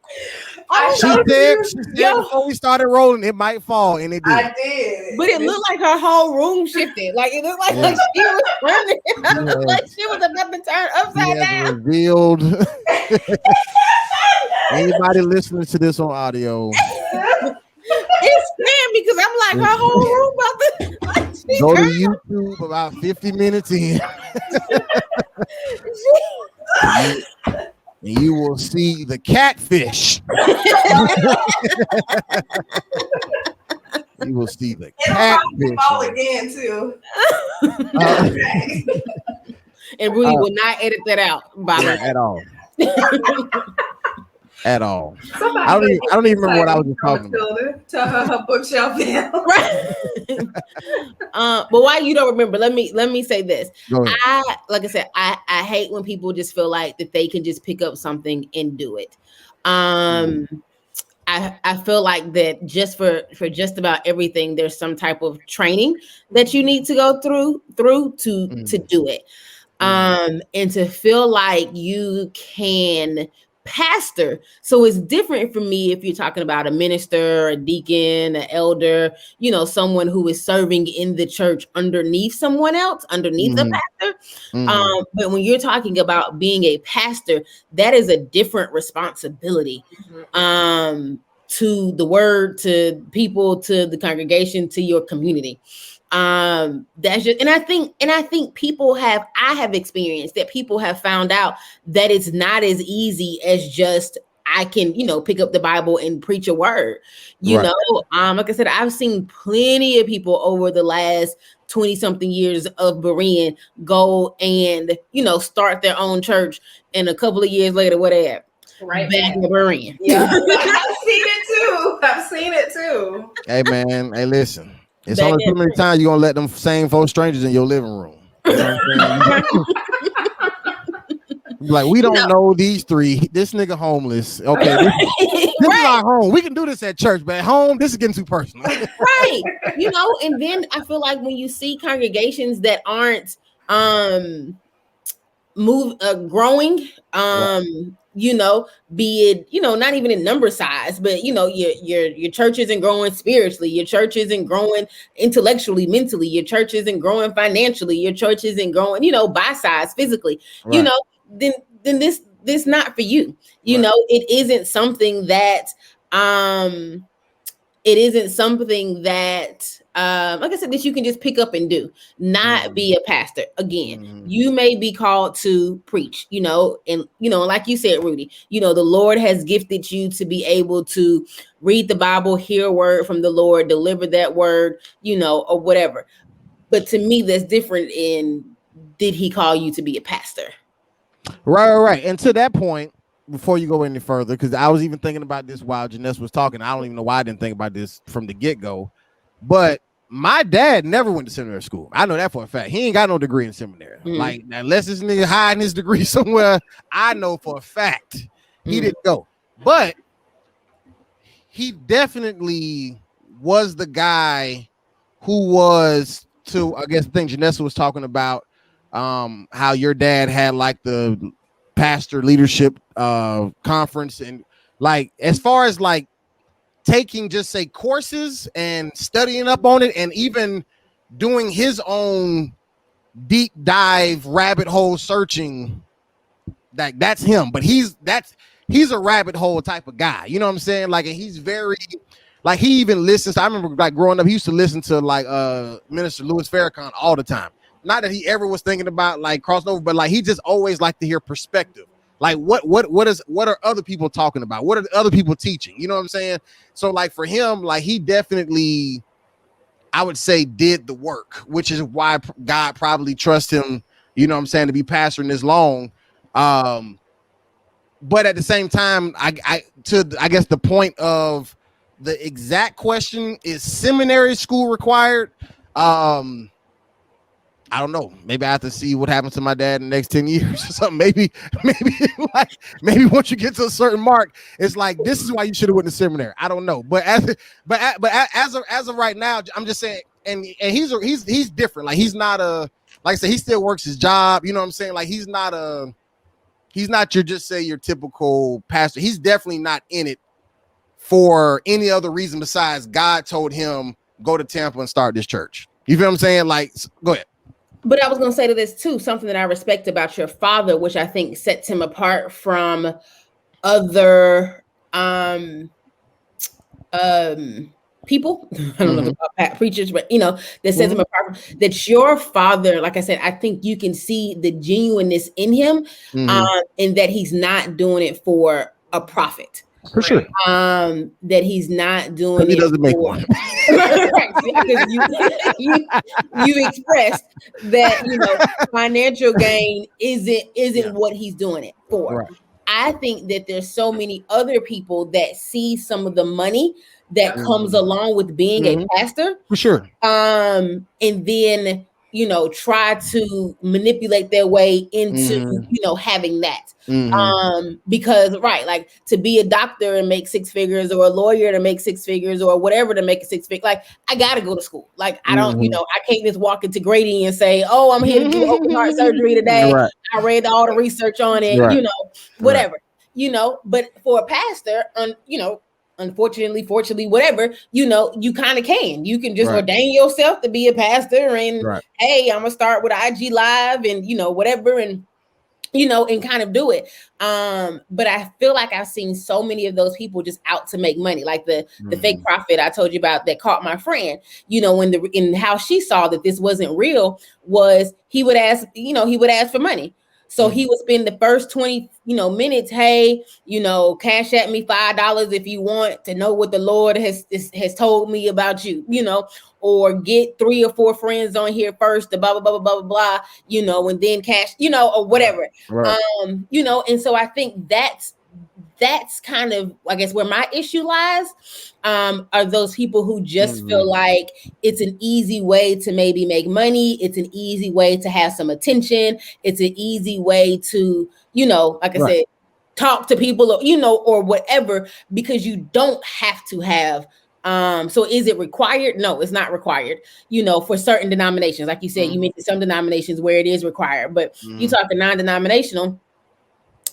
She said before we started rolling, it might fall, and it did. I did, but it looked like her whole room shifted. Like, it looked like she was running, like she was about to turn upside down. Revealed. Anybody listening to this on audio? It's scary because I'm like, her whole room about to go to YouTube about 50 minutes in. And you will see the catfish. You will see the catfish. Fall again too. And Rudy will not edit that out, at all. At all. I don't even remember what I was just talking about. To her bookshelf down. But why you don't remember? Let me say this. Like I said, I hate when people just feel like that they can just pick up something and do it. I feel like that just for just about everything, there's some type of training that you need to go through to do it. And to feel like you can pastor. So it's different for me if you're talking about a minister, a deacon, an elder, you know, someone who is serving in the church underneath someone else, underneath a pastor. But when you're talking about being a pastor, that is a different responsibility. To the word, to people, to the congregation, to your community. That's just, and I think people I have experienced that people have found out that it's not as easy as just, I can, you know, pick up the Bible and preach a word, you know. Like I said, I've seen plenty of people over the last 20 something years of Berean go and, you know, start their own church, and a couple of years later, what they have? Right back in Berean. Yeah. I've seen it too. Hey man, hey listen. It's only too many times you're gonna let them same 4 strangers in your living room. You know what I'm like, we don't know these 3. This nigga homeless. Okay, this is our home. We can do this at church, but at home, this is getting too personal. Right. You know, and then I feel like when you see congregations that aren't growing, you know, be it, you know, not even in number size, but, you know, your church isn't growing spiritually, your church isn't growing intellectually, mentally, your church isn't growing financially, your church isn't growing, you know, by size physically, you know, then this not for you. You know, it isn't something that like I said, that you can just pick up and do. Not be a pastor. Again, you may be called to preach, you know, and you know, like you said, Rudy, you know, the Lord has gifted you to be able to read the Bible, hear a word from the Lord, deliver that word, you know, or whatever. But to me, that's different in, did he call you to be a pastor? Right. And to that point, before you go any further, because I was even thinking about this while Janessa was talking. I don't even know why I didn't think about this from the get-go. But my dad never went to seminary school. I know that for a fact. He ain't got no degree in seminary. Like, unless this nigga hiding his degree somewhere, I know for a fact he didn't go. But he definitely was the guy who was, to, I guess, the thing Janessa was talking about, how your dad had like the pastor leadership conference, and like, as far as like taking just say courses and studying up on it, and even doing his own deep dive rabbit hole searching, that's him. But he's a rabbit hole type of guy, you know what I'm saying? Like, and he's very, like, he even listens. I remember like growing up, he used to listen to like Minister Louis Farrakhan all the time. Not that he ever was thinking about like crossing over, but like he just always liked to hear perspective. Like what are other people talking about? What are the other people teaching? You know what I'm saying? So like for him, like he definitely, I would say, did the work, which is why God probably trusts him, you know what I'm saying, to be pastoring this long. But at the same time, I guess the point of the exact question is, seminary school required? I don't know. Maybe I have to see what happens to my dad in the next 10 years or something. Maybe once you get to a certain mark, it's like, this is why you should have went to seminary. I don't know. But as of right now, I'm just saying, and he's different. Like, he's not like I said, he still works his job. You know what I'm saying? Like, he's not your typical pastor. He's definitely not in it for any other reason besides God told him, go to Tampa and start this church. You feel what I'm saying? Like, go ahead. But I was going to say to this too, something that I respect about your father, which I think sets him apart from other people. I don't know about preachers, but you know, that sets him apart. That your father, like I said, I think you can see the genuineness in him, and that he's not doing it for a profit. For sure. That he's not doing he it doesn't make for, one. right, because you expressed that, you know, financial gain isn't what he's doing it for. Right. I think that there's so many other people that see some of the money that comes along with being a pastor. For sure. And then, you know, try to manipulate their way into, you know, having that. Because right, like, to be a doctor and make six figures, or a lawyer to make six figures, or whatever to make a six figure, like, I gotta go to school. Like, I don't, you know, I can't just walk into Grady and say, oh, I'm here to do open heart surgery today. Right. I read all the research on it, you know, whatever, you know. But for a pastor, you know, unfortunately, fortunately, whatever, you know, you kind of you can just ordain yourself to be a pastor, and hey, I'm gonna start with IG Live and, you know, whatever, and, you know, and kind of do it. But I feel like I've seen so many of those people just out to make money, like the fake prophet I told you about that caught my friend, you know, in how she saw that this wasn't real was he would ask for money. So he would spend the first 20, you know, minutes. Hey, you know, cash at me $5 if you want to know what the Lord has told me about you, you know, or get 3 or 4 friends on here first, the blah, blah, blah, blah, blah, blah, you know, and then cash, you know, or whatever. Right. You know, and so I think that's kind of, I guess, where my issue lies, are those people who just feel like it's an easy way to maybe make money. It's an easy way to have some attention. It's an easy way to, you know, like I said, talk to people, or, you know, or whatever, because you don't have to have. So is it required? No, it's not required, you know, for certain denominations. Like you said, you mentioned some denominations where it is required, but you talk to non-denominational,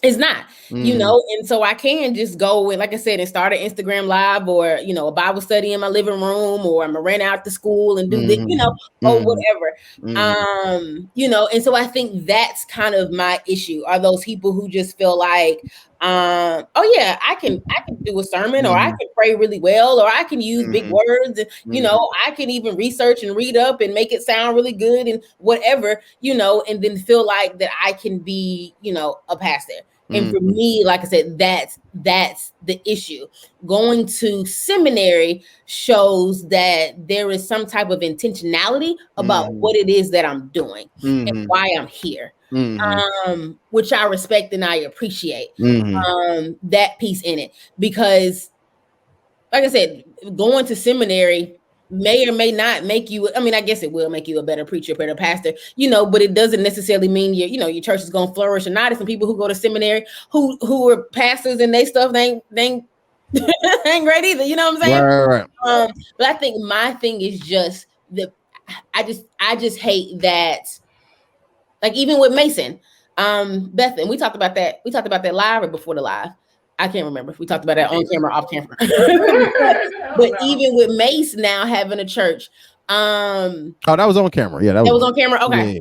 It's not, you know, and so I can just go and, like I said, and start an Instagram live, or, you know, a Bible study in my living room, or I'm gonna rent out the school and do this, you know, or whatever. You know, and so I think that's kind of my issue, are those people who just feel like, oh yeah, I can do a sermon, or I can pray really well, or I can use big words, and, you know, I can even research and read up and make it sound really good and whatever, you know, and then feel like that I can be, you know, a pastor. And for me, like I said, that's the issue. Going to seminary shows that there is some type of intentionality about what it is that I'm doing and why I'm here. Which I respect and I appreciate that piece in it, because, like I said, going to seminary may or may not make you, I mean, I guess it will make you a better preacher, better pastor, you know, but it doesn't necessarily mean your, you know, your church is going to flourish or not. There's some people who go to seminary who are pastors and they stuff, they ain't great either. You know what I'm saying? Right. But I think my thing is just I just hate that, like, even with Mason, Beth, and we talked about that live or before the live. I can't remember if we talked about that on camera or off camera. but even with Mace now having a church. Oh, that was on camera. Yeah, that was on camera. Okay.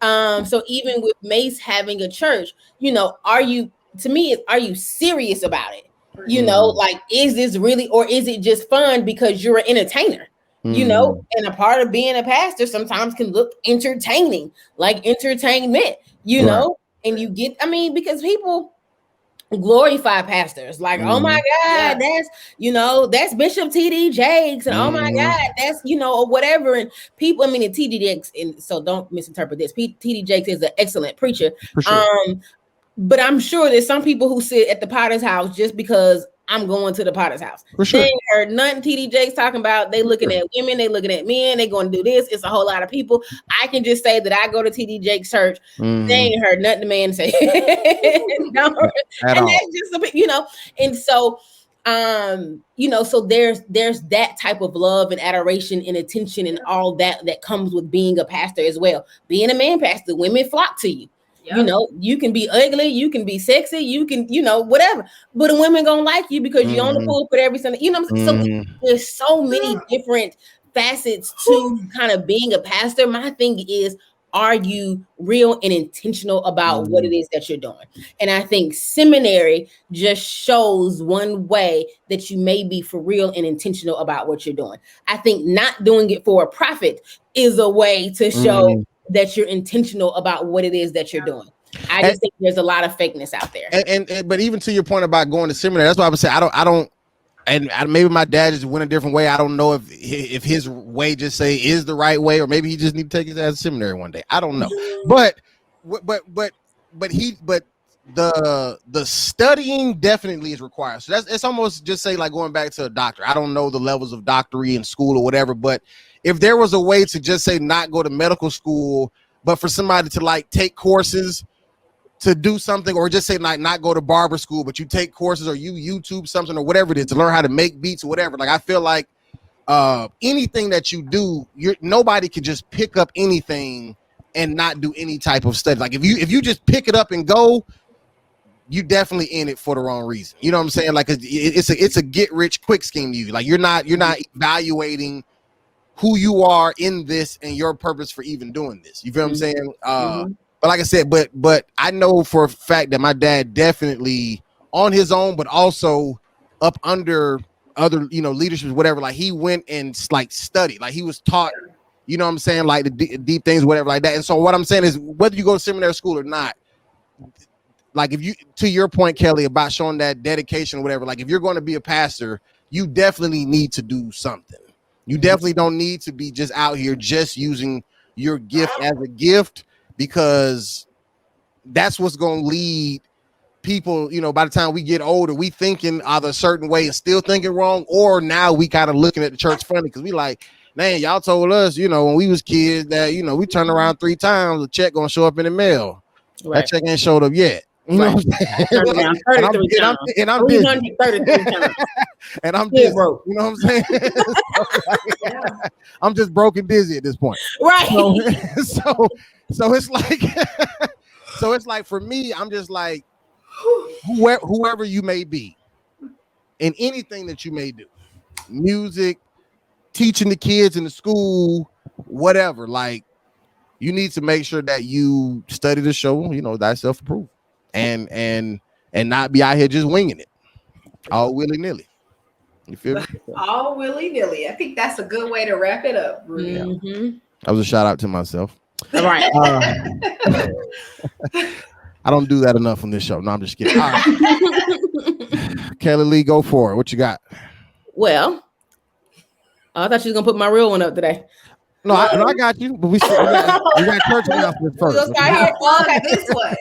Yeah. So even with Mace having a church, you know, are you serious about it? You know, like, is this really, or is it just fun because you're an entertainer? You know, and a part of being a pastor sometimes can look entertaining, like entertainment, you know, and you get, I mean, because people glorify pastors, like, oh my God, that's, you know, that's Bishop T.D. Jakes, and oh my God, that's, you know, or whatever. And people, I mean, and T.D. Jakes, and so don't misinterpret this, T.D. Jakes is an excellent preacher. Sure. But I'm sure there's some people who sit at the Potter's house just because I'm going to the Potter's house. Sure. They ain't heard nothing T.D. Jakes talking about. They looking at women, they looking at men, they going to do this. It's a whole lot of people. I can just say that I go to T.D. Jakes' church. They ain't heard nothing the man say. And that's just, you know, and so you know, so there's that type of love and adoration and attention and all that comes with being a pastor as well. Being a man pastor, women flock to you. Yep. You know, you can be ugly, you can be sexy, you can, you know, whatever, but the women gonna like you because you're on the pulpit every Sunday. You know what I'm saying? So there's so many different facets to kind of being a pastor. My thing is, are you real and intentional about what it is that you're doing? And I think seminary just shows one way that you may be for real and intentional about what you're doing. I think not doing it for a profit is a way to show that you're intentional about what it is that you're doing. I just think there's a lot of fakeness out there. And but even to your point about going to seminary, that's why I would say I don't. And maybe my dad just went a different way. I don't know if his way just say is the right way, or maybe he just need to take his ass to seminary one day. I don't know. But the studying definitely is required. So it's almost just say like going back to a doctor. I don't know the levels of doctorate in school or whatever, but if there was a way to just say not go to medical school, but for somebody to like take courses to do something, or just say like not go to barber school, but you take courses or you YouTube something or whatever it is to learn how to make beats or whatever. Like I feel like anything that you do, nobody can just pick up anything and not do any type of study. Like if you just pick it up and go, you definitely in it for the wrong reason. You know what I'm saying? Like it's a get rich quick scheme to you. Like you're not evaluating who you are in this and your purpose for even doing this. You feel what I'm saying? But like I said, but I know for a fact that my dad definitely on his own, but also up under other, you know, leadership, whatever. Like he went and like studied, like he was taught, you know what I'm saying? Like the deep things, whatever like that. And so what I'm saying is whether you go to seminary school or not, like if you, to your point, Kelly, about showing that dedication or whatever, like if you're going to be a pastor, you definitely need to do something. You definitely don't need to be just out here just using your gift as a gift, because that's what's going to lead people, you know, by the time we get older, we thinking either a certain way and still thinking wrong, or now we kind of looking at the church funny because we like, man, y'all told us, you know, when we was kids that, you know, we turn around 3 times, the check going to show up in the mail. Right. That check ain't showed up yet. You know what I'm saying? And I'm busy. And I'm just broke. You know what I'm saying? I'm just broke and dizzy at this point. Right. So it's like, so it's like for me, I'm just like, whoever you may be, in anything that you may do, music, teaching the kids in the school, whatever, like you need to make sure that you study the show, thyself approved, and not be out here just winging it all willy-nilly. You feel me? All willy-nilly. I think that's a good way to wrap it up, Rudy. Mm-hmm. That was a shout out to myself. All right. I don't do that enough on this show. No, I'm just kidding. All right. Kellie Lee, go for it. What you got? Well, I thought you was gonna put my real one up today. No, I got you. But we got church announcements first. We'll start here. Okay, this one.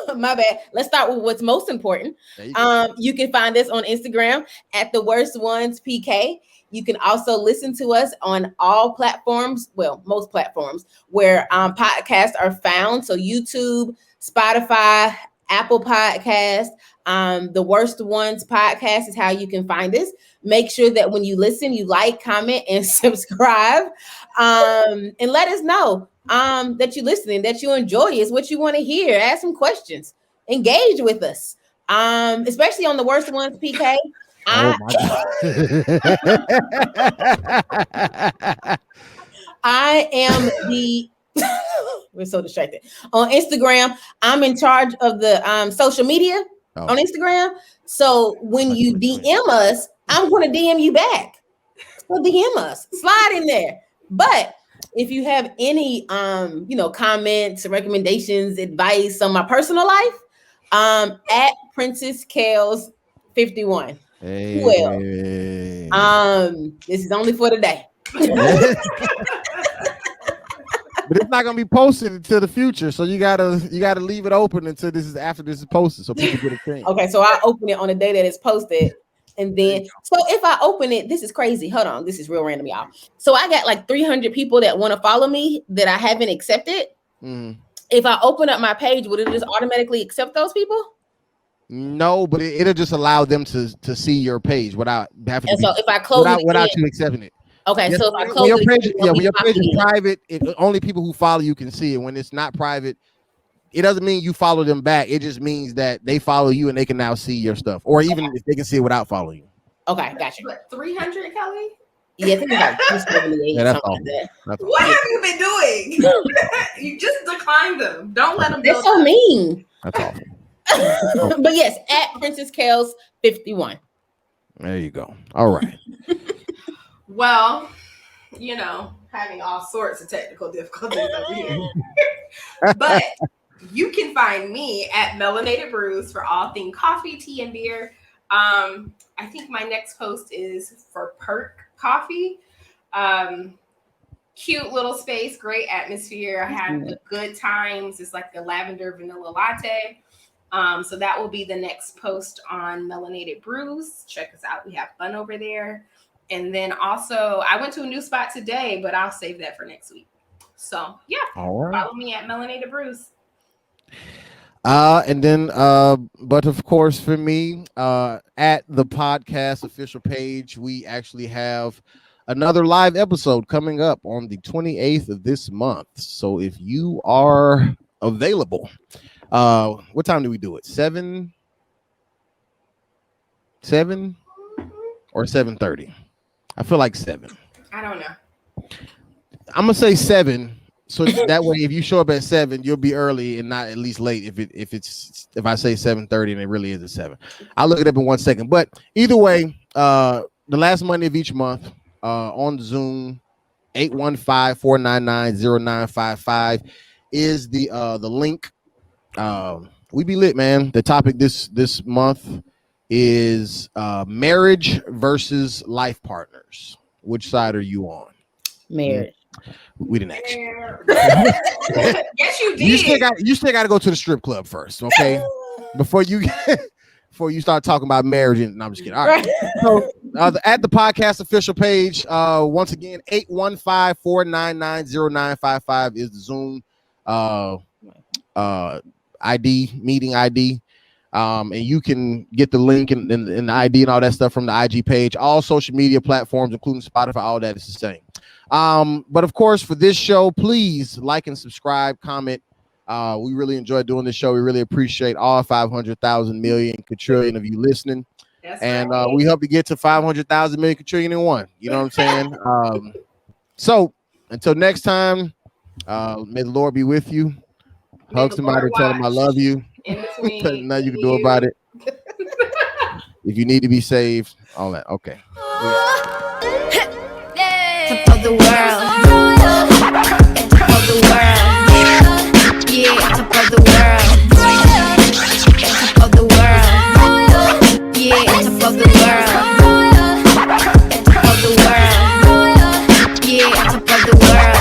So, my bad. Let's start with what's most important. You can find us on Instagram at The Worst Ones PK. You can also listen to us on all platforms, well, most platforms where podcasts are found. So YouTube, Spotify, Apple Podcast, The Worst Ones Podcast is how you can find us. Make sure that when you listen, you like, comment, and subscribe. And let us know that you're listening, that you enjoy is what you want to hear. Ask some questions. Engage with us. Especially on The Worst Ones PK. I am the we're so distracted. On Instagram, I'm in charge of the social media on Instagram. So when you DM us, I'm going to DM you back. So DM us, slide in there. But if you have any comments, recommendations, advice on my personal life, at Princess Kales 51. Hey. Well, this is only for today. But it's not gonna be posted until the future, so you gotta leave it open until after this is posted, so people get a thing. Okay, so I open it on the day that it's posted, and then so if I open it, this is crazy. Hold on, this is real random, y'all. So I got like 300 people that want to follow me that I haven't accepted. If I open up my page, would it just automatically accept those people? No, but it'll just allow them to see your page without having. And so if I close without you accepting it. Okay, yes, so if I close when your page is private, only people who follow you can see it. When it's not private, it doesn't mean you follow them back. It just means that they follow you and they can now see your stuff, or even if they can see it without following you. Okay, gotcha. What, 300, Kellie? Yeah, I think it's like 278. Yeah, that's something like that. What have you been doing? You just declined them. Don't let them. They're so mean. That's awesome. But yes, at Princess Kales 51. There you go. All right. Well, having all sorts of technical difficulties over here. But you can find me at Melanated Brews for all things coffee, tea, and beer. I think my next post is for Perk Coffee. Cute little space, great atmosphere. I had the good times. It's like the lavender vanilla latte. So that will be the next post on Melanated Brews. Check us out. We have fun over there. And then also, I went to a new spot today, but I'll save that for next week. So, yeah, follow me at Melanated Brews. And then, but of course, for me, at the podcast official page, we actually have another live episode coming up on the 28th of this month. So if you are available, what time do we do it? 7 or 7:30? I feel like 7. I don't know. I'm gonna say 7, so that way, if you show up at 7, you'll be early and not at least late. If I say 7:30 and it really is at 7, I'll look it up in 1 second. But either way, the last Monday of each month, on Zoom, 815-499-0955 is the link. We be lit, man. The topic this month is marriage versus life partners. Which side are you on? Marriage. We didn't ask you. Yes, you did. You still got to go to the strip club first, okay? before you start talking about marriage. And no, I'm just kidding. All right. So at the podcast official page, once again, 815-499-0955 is the Zoom meeting ID. And you can get the link and the ID and all that stuff from the IG page. All social media platforms, including Spotify, all that is the same. But of course, for this show, please like and subscribe, comment, We really enjoy doing this show. We really appreciate all 500,000 million quadrillion of you listening. That's And right. we hope to get to 500,000 million quadrillion and one. You know what I'm saying? So until next time, may the Lord be with you. May Hug the somebody, Lord tell them I watch love you. in between Nothing you can do about it. If you need to be saved, all that. Okay. Top of the world. Top of the world. Yeah, top of the world. Top of the world. Yeah, top of the world. Top of the world. Yeah, top of the world.